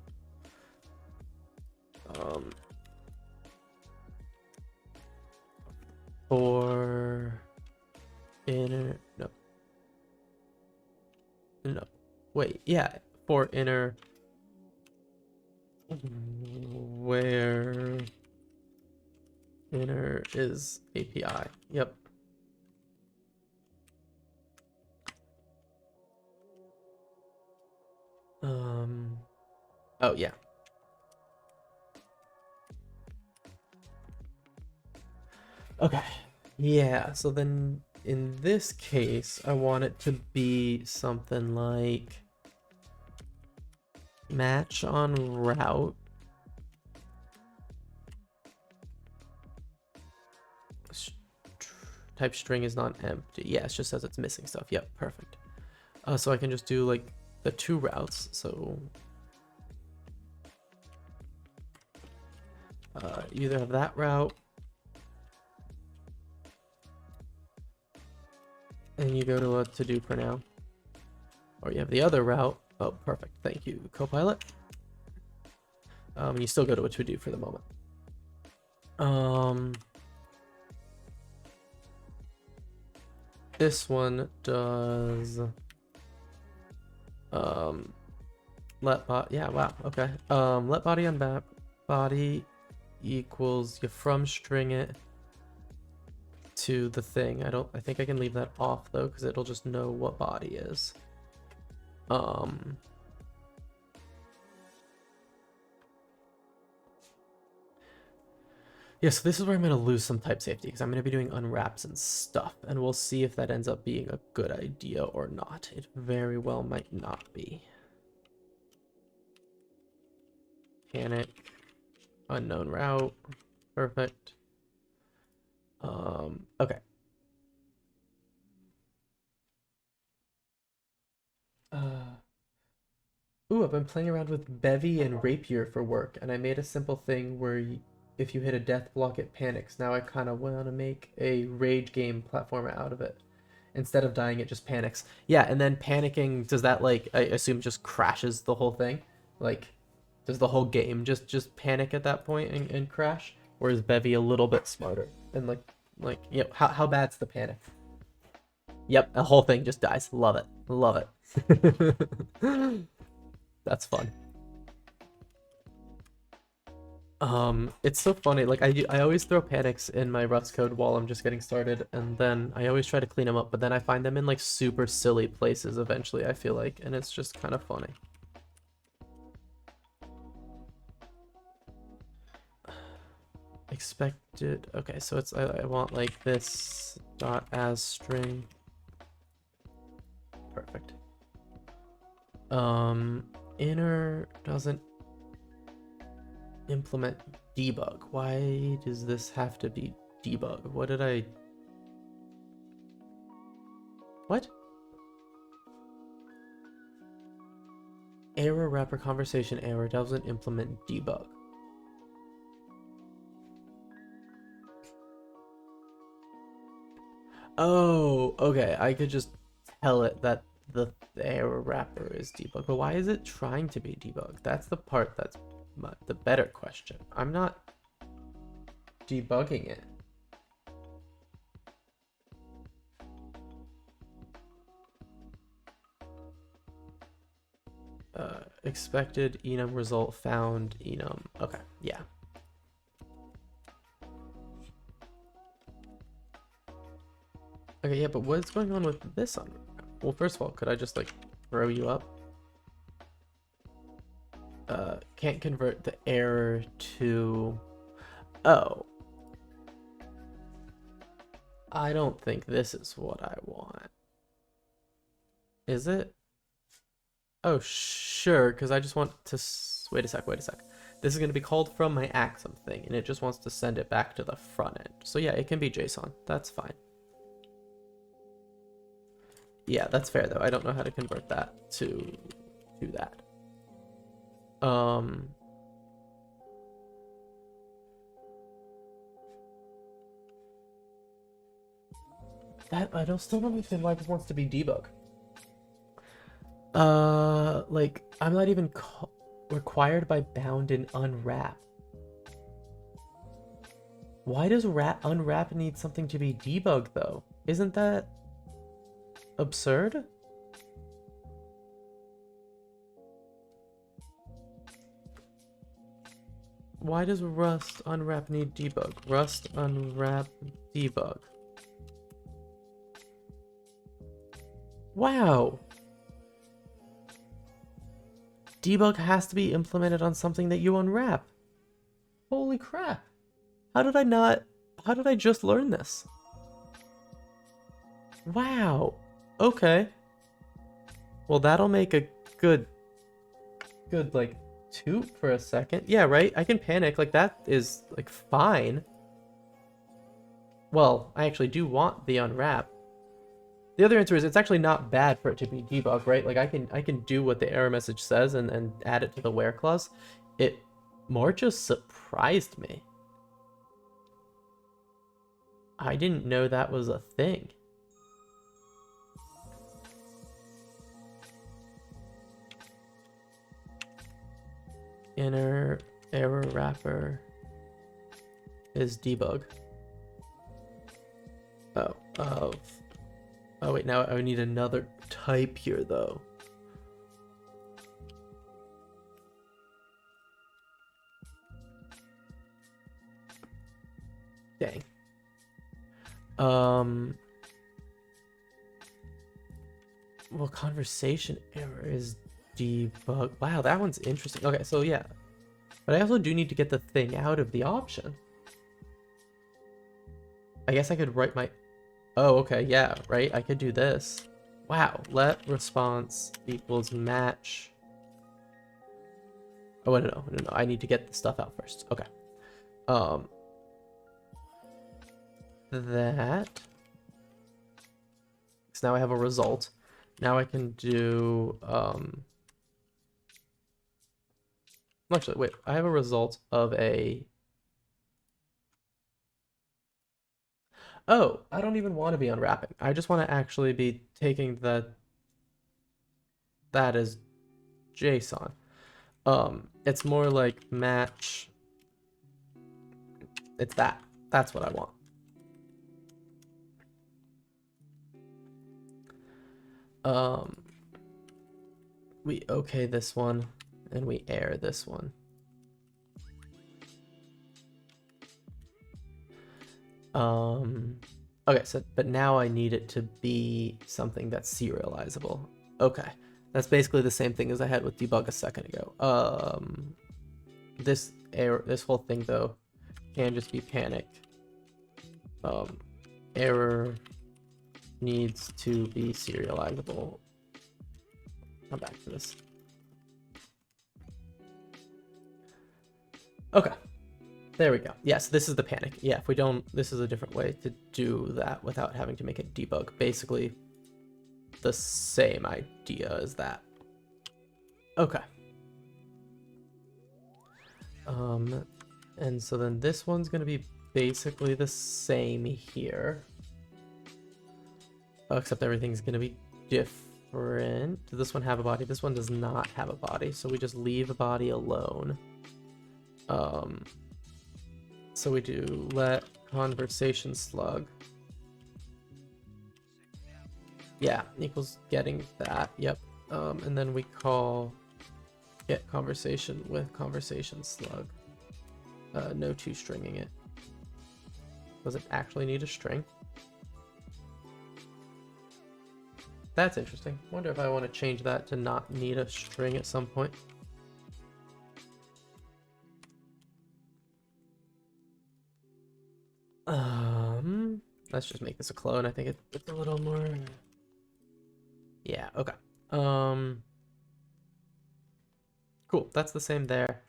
For inner, no, wait, yeah, for inner, where inner is API. Yep. Oh yeah. Okay. Yeah, so then in this case, I want it to be something like match on route. Type string is not empty. Yeah, it just says it's missing stuff. Yep, perfect. So I can just do like the 2 routes. So you either have that route and you go to a to do for now, or you have the other route. Oh, perfect. Thank you, Copilot. You still go to a to do for the moment. This one does let body, yeah, wow, okay. Let body on map, body equals you from string it to the thing. I think I can leave that off though, because it'll just know what body is. Yeah, so this is where I'm going to lose some type safety, because I'm going to be doing unwraps and stuff, and we'll see if that ends up being a good idea or not. It very well might not be. Panic, unknown route, perfect. Okay. Ooh, I've been playing around with Bevy and Rapier for work, and I made a simple thing where if you hit a death block, it panics. Now I kind of want to make a rage game platformer out of it. Instead of dying, it just panics. Yeah, and then panicking, does that, like, I assume just crashes the whole thing? Like, does the whole game just panic at that point and crash? Or is Bevy a little bit smarter? And you know, how bad's the panic? Yep, the whole thing just dies. Love it. Love it. That's fun. It's so funny. Like I always throw panics in my Rust code while I'm just getting started, and then I always try to clean them up, but then I find them in like super silly places eventually, I feel like, and it's just kind of funny. Expected. Okay, so it's I want like this dot as string. Perfect. Inner doesn't implement debug. Why does this have to be debug? What did I... What? Error wrapper conversation error doesn't implement debug. Oh, okay. I could just tell it that the error wrapper is debug, but why is it trying to be debug? That's the part that's the better question. I'm not debugging it. Expected enum result found enum. Okay, yeah. Okay, yeah, but what's going on with this on? Well, first of all, could I just like throw you up? Can't convert the error to... Oh. I don't think this is what I want. Is it? Oh, sure, because I just want to... Wait a sec. This is going to be called from my Axum thing, and it just wants to send it back to the front end. So yeah, it can be JSON. That's fine. Yeah, that's fair, though. I don't know how to convert that to that. I don't still don't understand why this wants to be debug. Like, I'm not even required by bound and unwrap. Why does unwrap need something to be debugged, though? Isn't that absurd? Why does Rust unwrap need debug? Rust unwrap debug. Wow. Debug has to be implemented on something that you unwrap. Holy crap. How did I just learn this? Wow. Okay. Well, that'll make a good like toot for a second. Yeah, right? I can panic. Like, that is like fine. Well, I actually do want the unwrap. The other answer is it's actually not bad for it to be debug, right? Like I can do what the error message says and add it to the where clause. It more just surprised me. I didn't know that was a thing. Inner error wrapper is debug. Oh wait, now I need another type here though. Dang. Well, conversation error is debug. Wow, that one's interesting. Okay, so yeah. But I also do need to get the thing out of the option. I guess I could write my... Oh, okay, yeah, right? I could do this. Wow, let response equals match. Oh, no, I need to get the stuff out first. Okay. That. So now I have a result. Now I can do, actually, wait, I have a result of a... Oh, I don't even want to be unwrapping. I just want to actually be taking that as JSON. It's more like match. It's that. That's what I want. We okay this one, and we error this one. Okay, so, but now I need it to be something that's serializable. Okay, that's basically the same thing as I had with debug a second ago. This whole thing though can just be panic. Error needs to be serializable. Come back to this. Okay. There we go. Yes, this is the panic. Yeah, if we don't, this is a different way to do that without having to make it debug. Basically, the same idea as that. Okay. And so then this one's going to be basically the same here. Except everything's going to be different. Does this one have a body? This one does not have a body, so we just leave a body alone. So we do let conversation slug. Yeah, equals getting that. Yep. And then we call get conversation with conversation slug. No stringing it. Does it actually need a string? That's interesting. Wonder if I want to change that to not need a string at some point. Let's just make this a clone. I think it's a little more... Yeah, okay. Cool, that's the same there.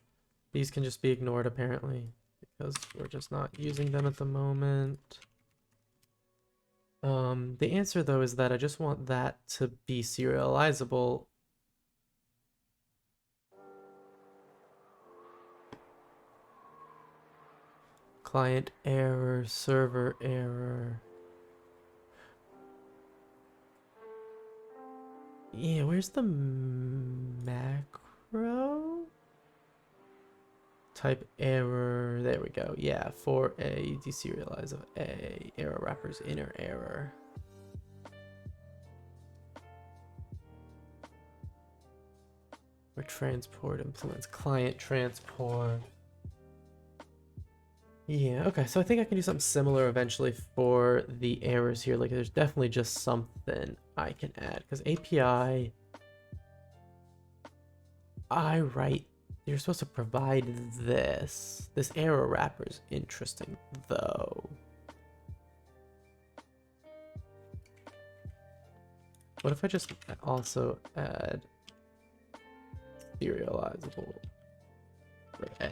These can just be ignored apparently, because we're just not using them at the moment. The answer though is that I just want that to be serializable. Client error, server error. Yeah, where's the macro? Type error, there we go. Yeah, for a deserialize of a error wrappers inner error. Where transport implements client transport. Yeah, okay, so I think I can do something similar eventually for the errors here. Like there's definitely just something I can add because API, I write, you're supposed to provide this. This error wrapper is interesting though. What if I just also add serializable for A?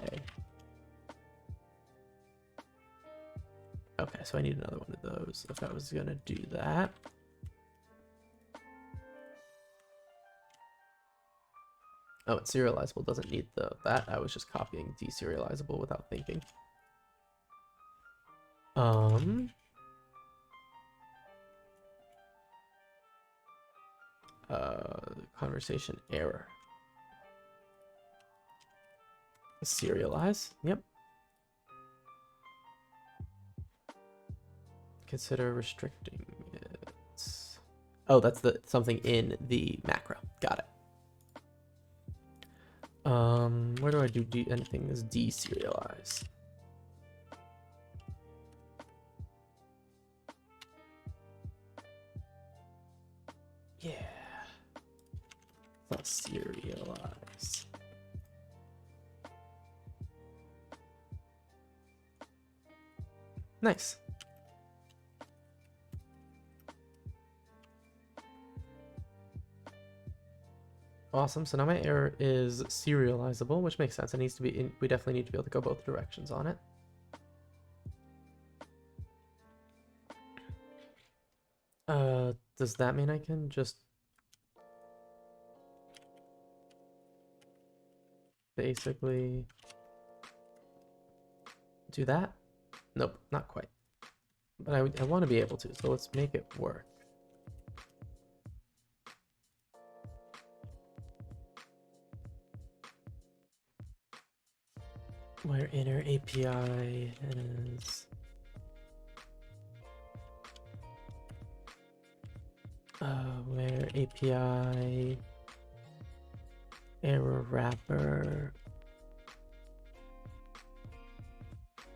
Okay, so I need another one of those if I was gonna do that. Oh, it's serializable doesn't need that. I was just copying deserializable without thinking. Conversation error. Serialize. Yep. Consider restricting it. Oh, that's something in the macro. Got it. Where do I do anything that's deserialize? Yeah. Let's serialize. Nice. Awesome. So now my error is serializable, which makes sense. It needs to be. We definitely need to be able to go both directions on it. Does that mean I can just basically do that? Nope, not quite. But I want to be able to, so let's make it work. Where inner API is where API error wrapper.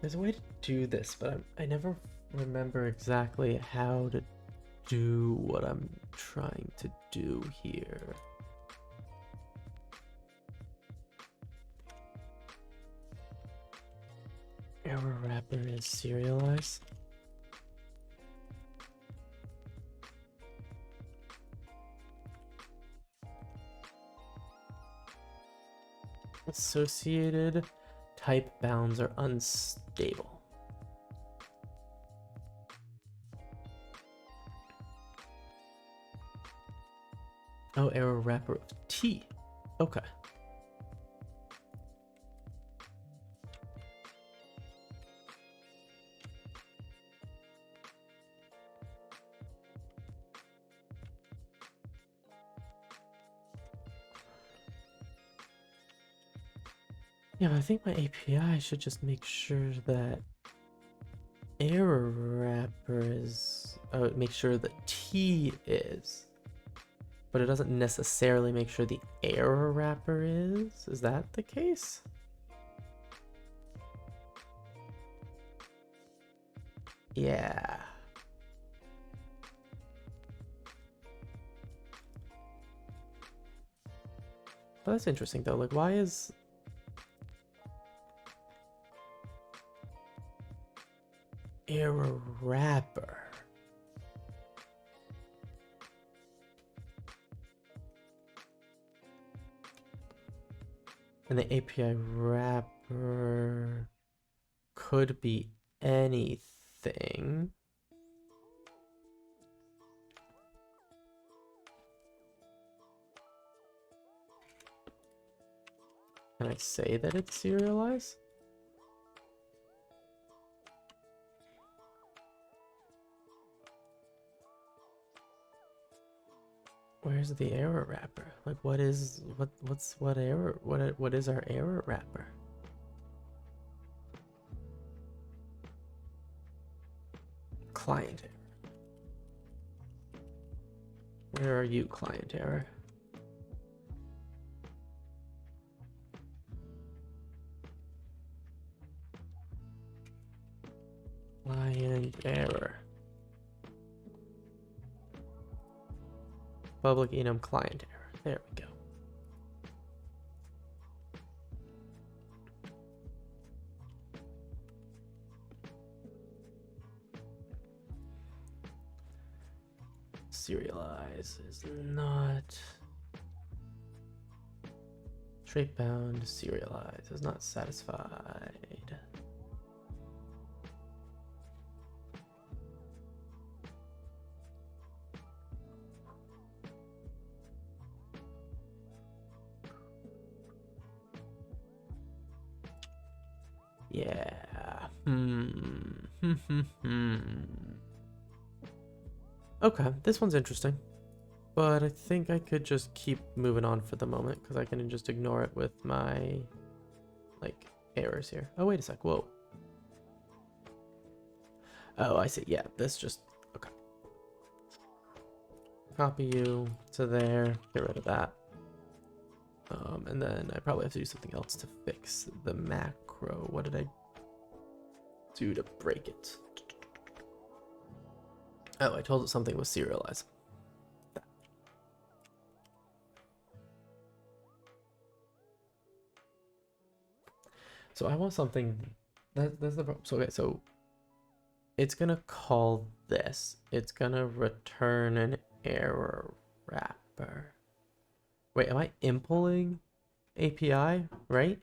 There's a way to do this, but I never remember exactly how to do what I'm trying to do here. Error wrapper is serialize. Associated type bounds are unstable. Oh, error wrapper of T. Okay. Yeah, but I think my API should just make sure that error wrapper is, make sure that T is, but it doesn't necessarily make sure the error wrapper is. Is that the case? Yeah. But that's interesting though. Like, why is error wrapper? And the API wrapper could be anything. Can I say that it's serialized? Where's the error wrapper? Like, what is what is our error wrapper? Client error. Where are you, client error? Client error. Public enum client error. There we go. Serialize is not. Trait bound serialize is not satisfied. Yeah. Okay, this one's interesting. But I think I could just keep moving on for the moment because I can just ignore it with my, like, errors here. Oh, wait a sec. Whoa. Oh, I see. Yeah, this just... Okay. Copy you to there. Get rid of that. And then I probably have to do something else to fix the macro. What did I do to break it? Oh, I told it something was serialized. So I want something... That's the problem. So, okay, so... It's gonna call this. It's gonna return an error wrapper. Wait, am I importing API, right?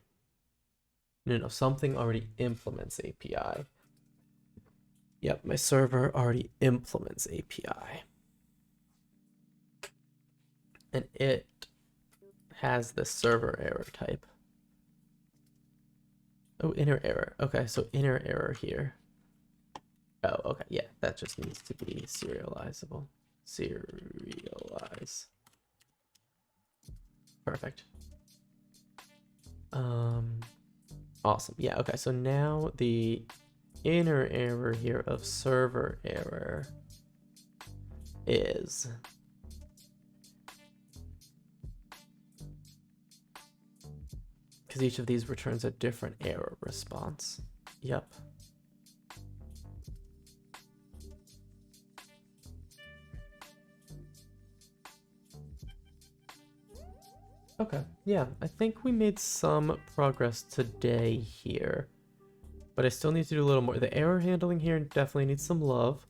No, something already implements API. Yep, my server already implements API. And it has the server error type. Oh, inner error. Okay, so inner error here. Oh, okay, yeah, that just needs to be serializable. Serialize. Perfect. Awesome. Yeah, okay, so now the inner error here of server error is because each of these returns a different error response. Yep. Okay, yeah, I think we made some progress today here, but I still need to do a little more. The error handling here definitely needs some love,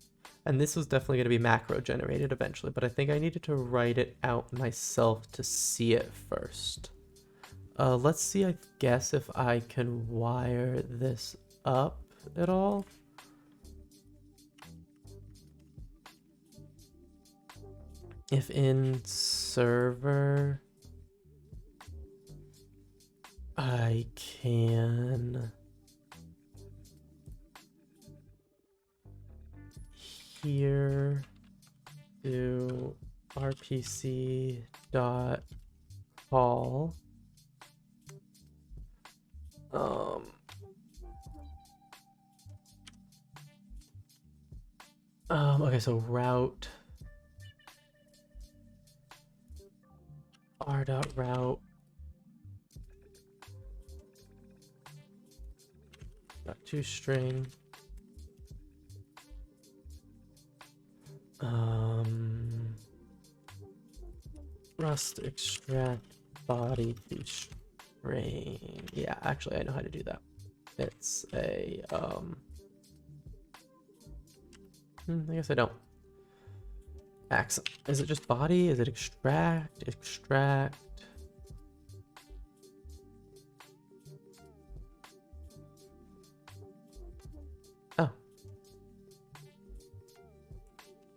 and this was definitely going to be macro generated eventually, but I think I needed to write it out myself to see it first. Let's see, I guess, if I can wire this up at all. If in server I can here do RPC dot call okay, so route r dot route toString Rust extract body toString. Yeah, actually I know how to do that. It's a I guess I don't. Accent. Is it just body? Is it extract? Extract. Oh.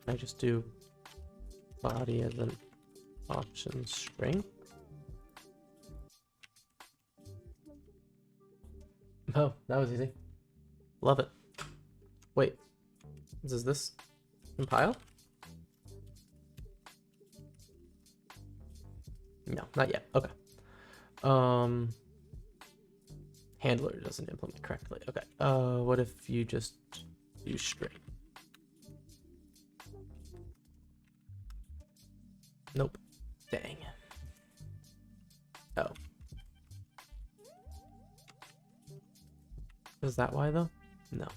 I just do body as an option string. Oh, that was easy. Love it. Wait, does this compile? No, not yet. Okay. Handler doesn't implement correctly. Okay. What if you just use string? Nope. Dang. Oh. Is that why though? No.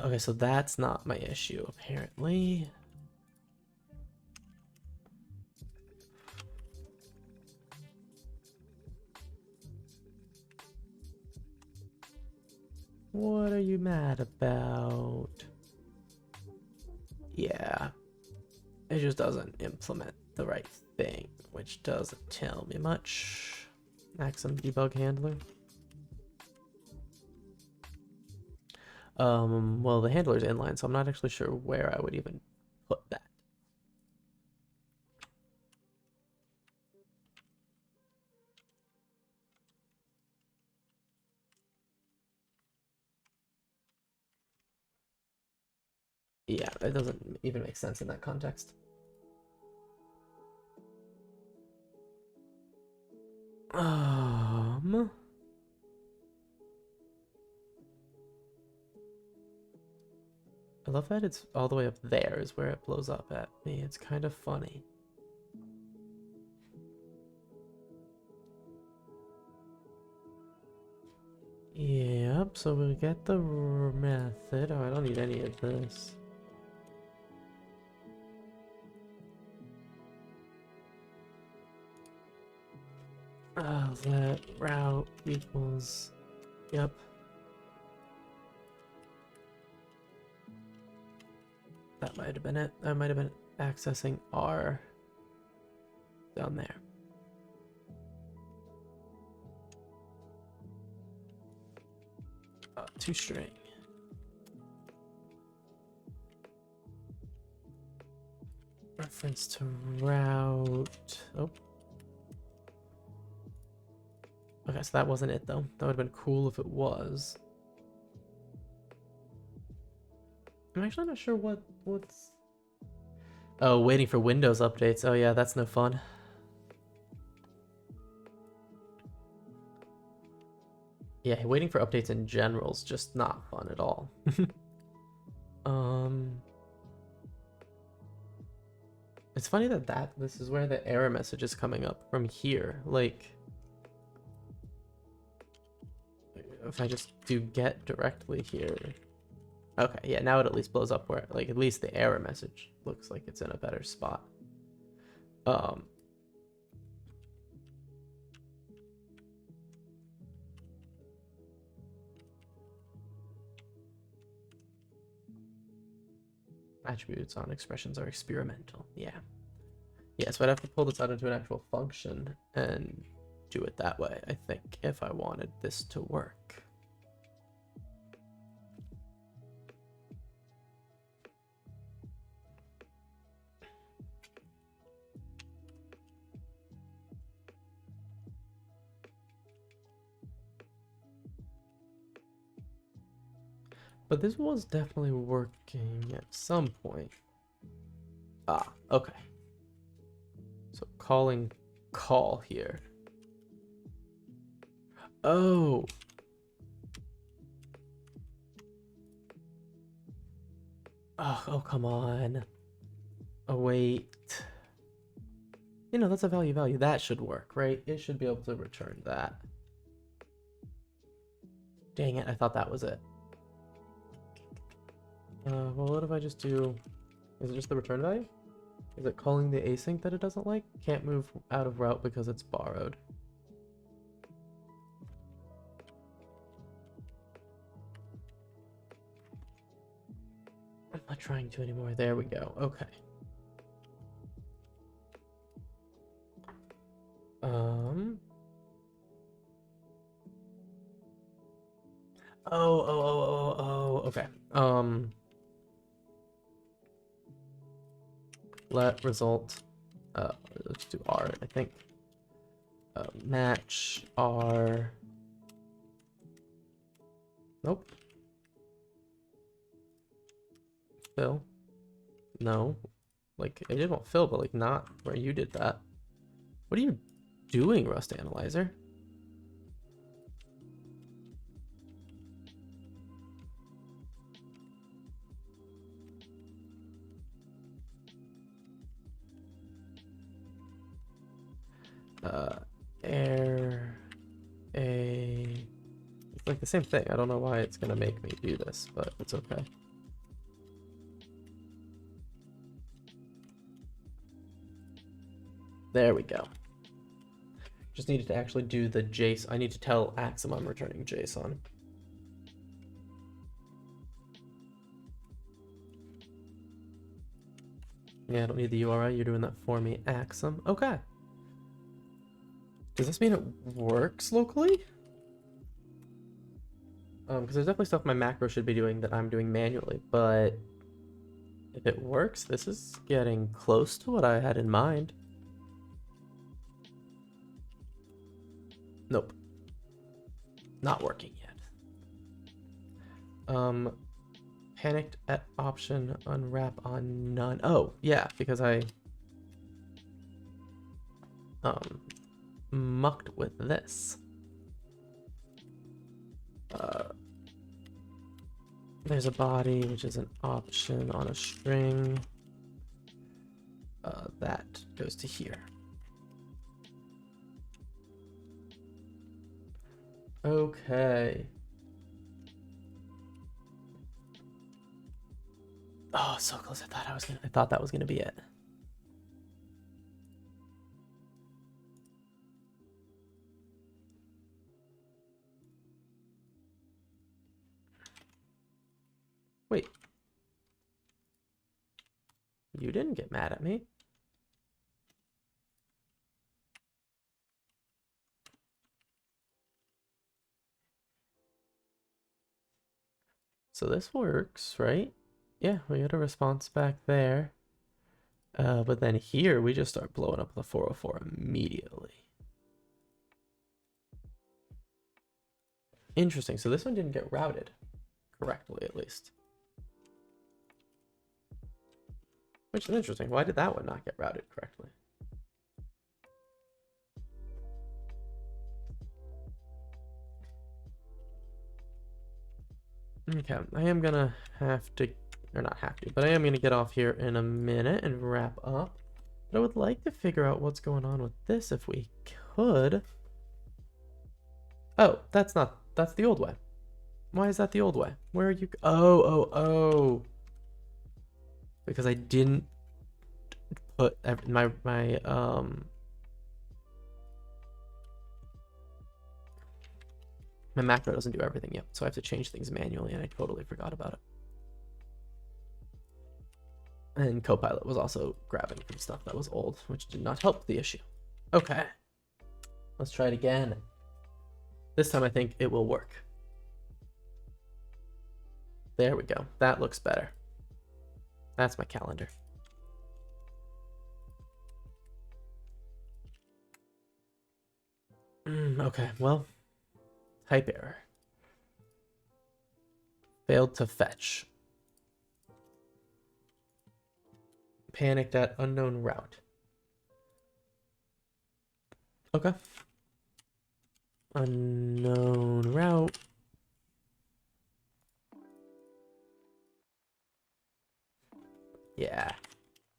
Okay, so that's not my issue, apparently. What are you mad about? Yeah. It just doesn't implement the right thing, which doesn't tell me much. Maxim debug handler. Well, the handler's inline, so I'm not actually sure where I would even put that. Yeah, it doesn't even make sense in that context. I love that it's all the way up there is where it blows up at me. It's kind of funny. Yep, so we get the method. Oh, I don't need any of this. Let route equals, yep. That might have been it. That might have been accessing R down there. ToString. Reference to route. Oh. Okay, so that wasn't it though. That would have been cool if it was. I'm actually not sure what's... Oh, waiting for Windows updates. Oh yeah, that's no fun. Yeah, waiting for updates in general is just not fun at all. It's funny that this is where the error message is coming up from here. Like, if I just do get directly here. Okay, yeah, now it at least blows up where, like, at least the error message looks like it's in a better spot. Attributes on expressions are experimental. Yeah. Yeah, so I'd have to pull this out into an actual function and do it that way, I think, if I wanted this to work. But this was definitely working at some point. Ah, okay. So calling call here. Oh. Oh, come on. Oh, wait. You know, that's a value. That should work, right? It should be able to return that. Dang it, I thought that was it. Well, what if I just do... Is it just the return value? Is it calling the async that it doesn't like? Can't move out of route because it's borrowed. I'm not trying to anymore. There we go. Okay. Okay. Let result. Let's do R, I think. Match R. Nope. Fill. No. Like, it did want fill, but like not where you did that. What are you doing, Rust Analyzer? Air a... It's like the same thing. I don't know why it's gonna make me do this, but it's okay. There we go. Just needed to actually do the JSON. I need to tell Axum I'm returning JSON. Yeah, I don't need the URI. You're doing that for me, Axum. Okay. Does this mean it works locally? Because there's definitely stuff my macro should be doing that I'm doing manually, but if it works, this is getting close to what I had in mind. Nope. Not working yet. Panicked at option, unwrap on none. Oh, yeah, because I mucked with this. There's a body, which is an option on a string. That goes to here. Okay. Oh, so close. I thought that was gonna be it. Wait. You didn't get mad at me. So this works, right? Yeah, we got a response back there. But then here we just start blowing up the 404 immediately. Interesting. So this one didn't get routed correctly, at least. Which is interesting. Why did that one not get routed correctly? Okay, I am gonna have to, or not have to, but I am gonna get off here in a minute and wrap up. But I would like to figure out what's going on with this if we could. Oh, that's the old way. Why is that the old way? Where are you? Oh. Because I didn't put my macro doesn't do everything yet, so I have to change things manually, and I totally forgot about it. And Copilot was also grabbing from stuff that was old, which did not help the issue. Okay, let's try it again. This time I think it will work. There we go. That looks better. That's my calendar. Okay, well, type error. Failed to fetch. Panicked at unknown route. Okay. Unknown route. Yeah,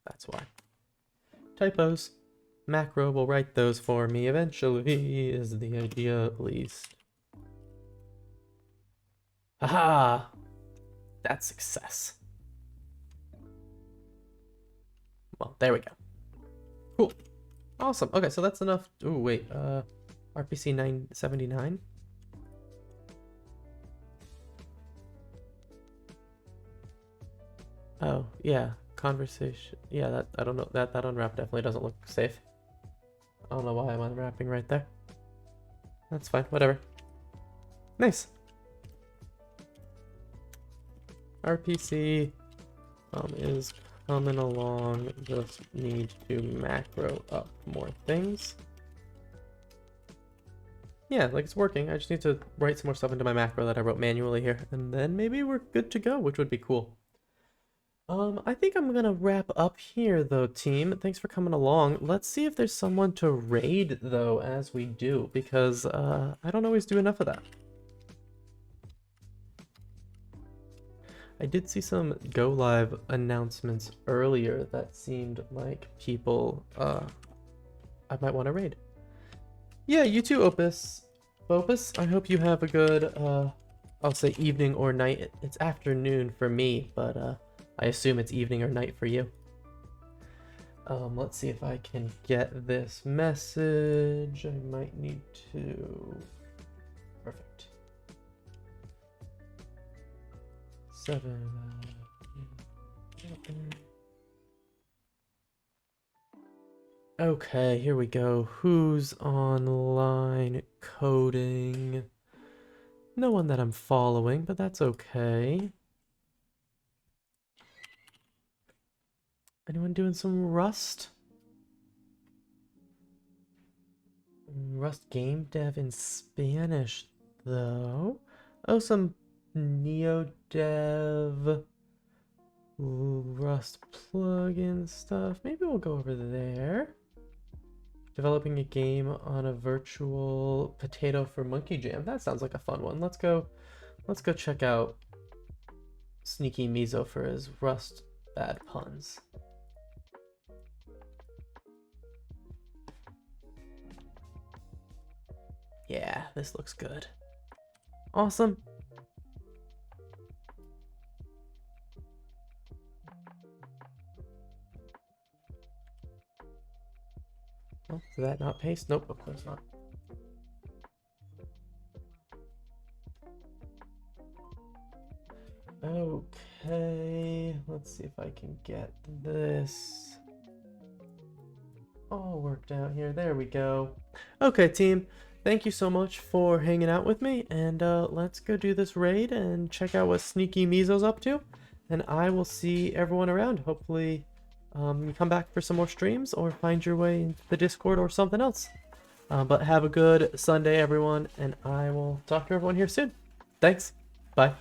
that's why. Typos. Macro will write those for me eventually, is the idea at least. Aha! That's success. Well, there we go. Cool. Awesome. Okay, so that's enough. Oh, wait. RPC 979. Oh, yeah. Conversation. Yeah, that I don't know. That unwrap definitely doesn't look safe. I don't know why I'm unwrapping right there. That's fine. Whatever. Nice. RPC is coming along. Just need to macro up more things. Yeah, like it's working. I just need to write some more stuff into my macro that I wrote manually here, and then maybe we're good to go, which would be cool. I think I'm gonna wrap up here though, team. Thanks for coming along. Let's see if there's someone to raid though as we do, because I don't always do enough of that. I did see some go live announcements earlier that seemed like people I might want to raid. Yeah, you too, Opus. I hope you have a good I'll say evening or night. It's afternoon for me, but I assume it's evening or night for you. Let's see if I can get this message. I might need to. Perfect. 7. Okay, here we go. Who's online coding? No one that I'm following, but that's okay. Anyone doing some Rust? Rust game dev in Spanish, though. Oh, some Neo dev. Ooh, Rust plugin stuff. Maybe we'll go over there. Plugin stuff. Maybe we'll go over there. Developing a game on a virtual potato for Monkey Jam. That sounds like a fun one. Let's go check out Sneaky Mizo for his Rust bad puns. Yeah, this looks good. Awesome. Oh, did that not paste? Nope, of course not. Okay, let's see if I can get this all worked out here. There we go. Okay, team, thank you so much for hanging out with me, and let's go do this raid and check out what Sneaky Mizo's up to, and I will see everyone around. Hopefully you come back for some more streams or find your way into the Discord or something else. But have a good Sunday, everyone, and I will talk to everyone here soon. Thanks. Bye.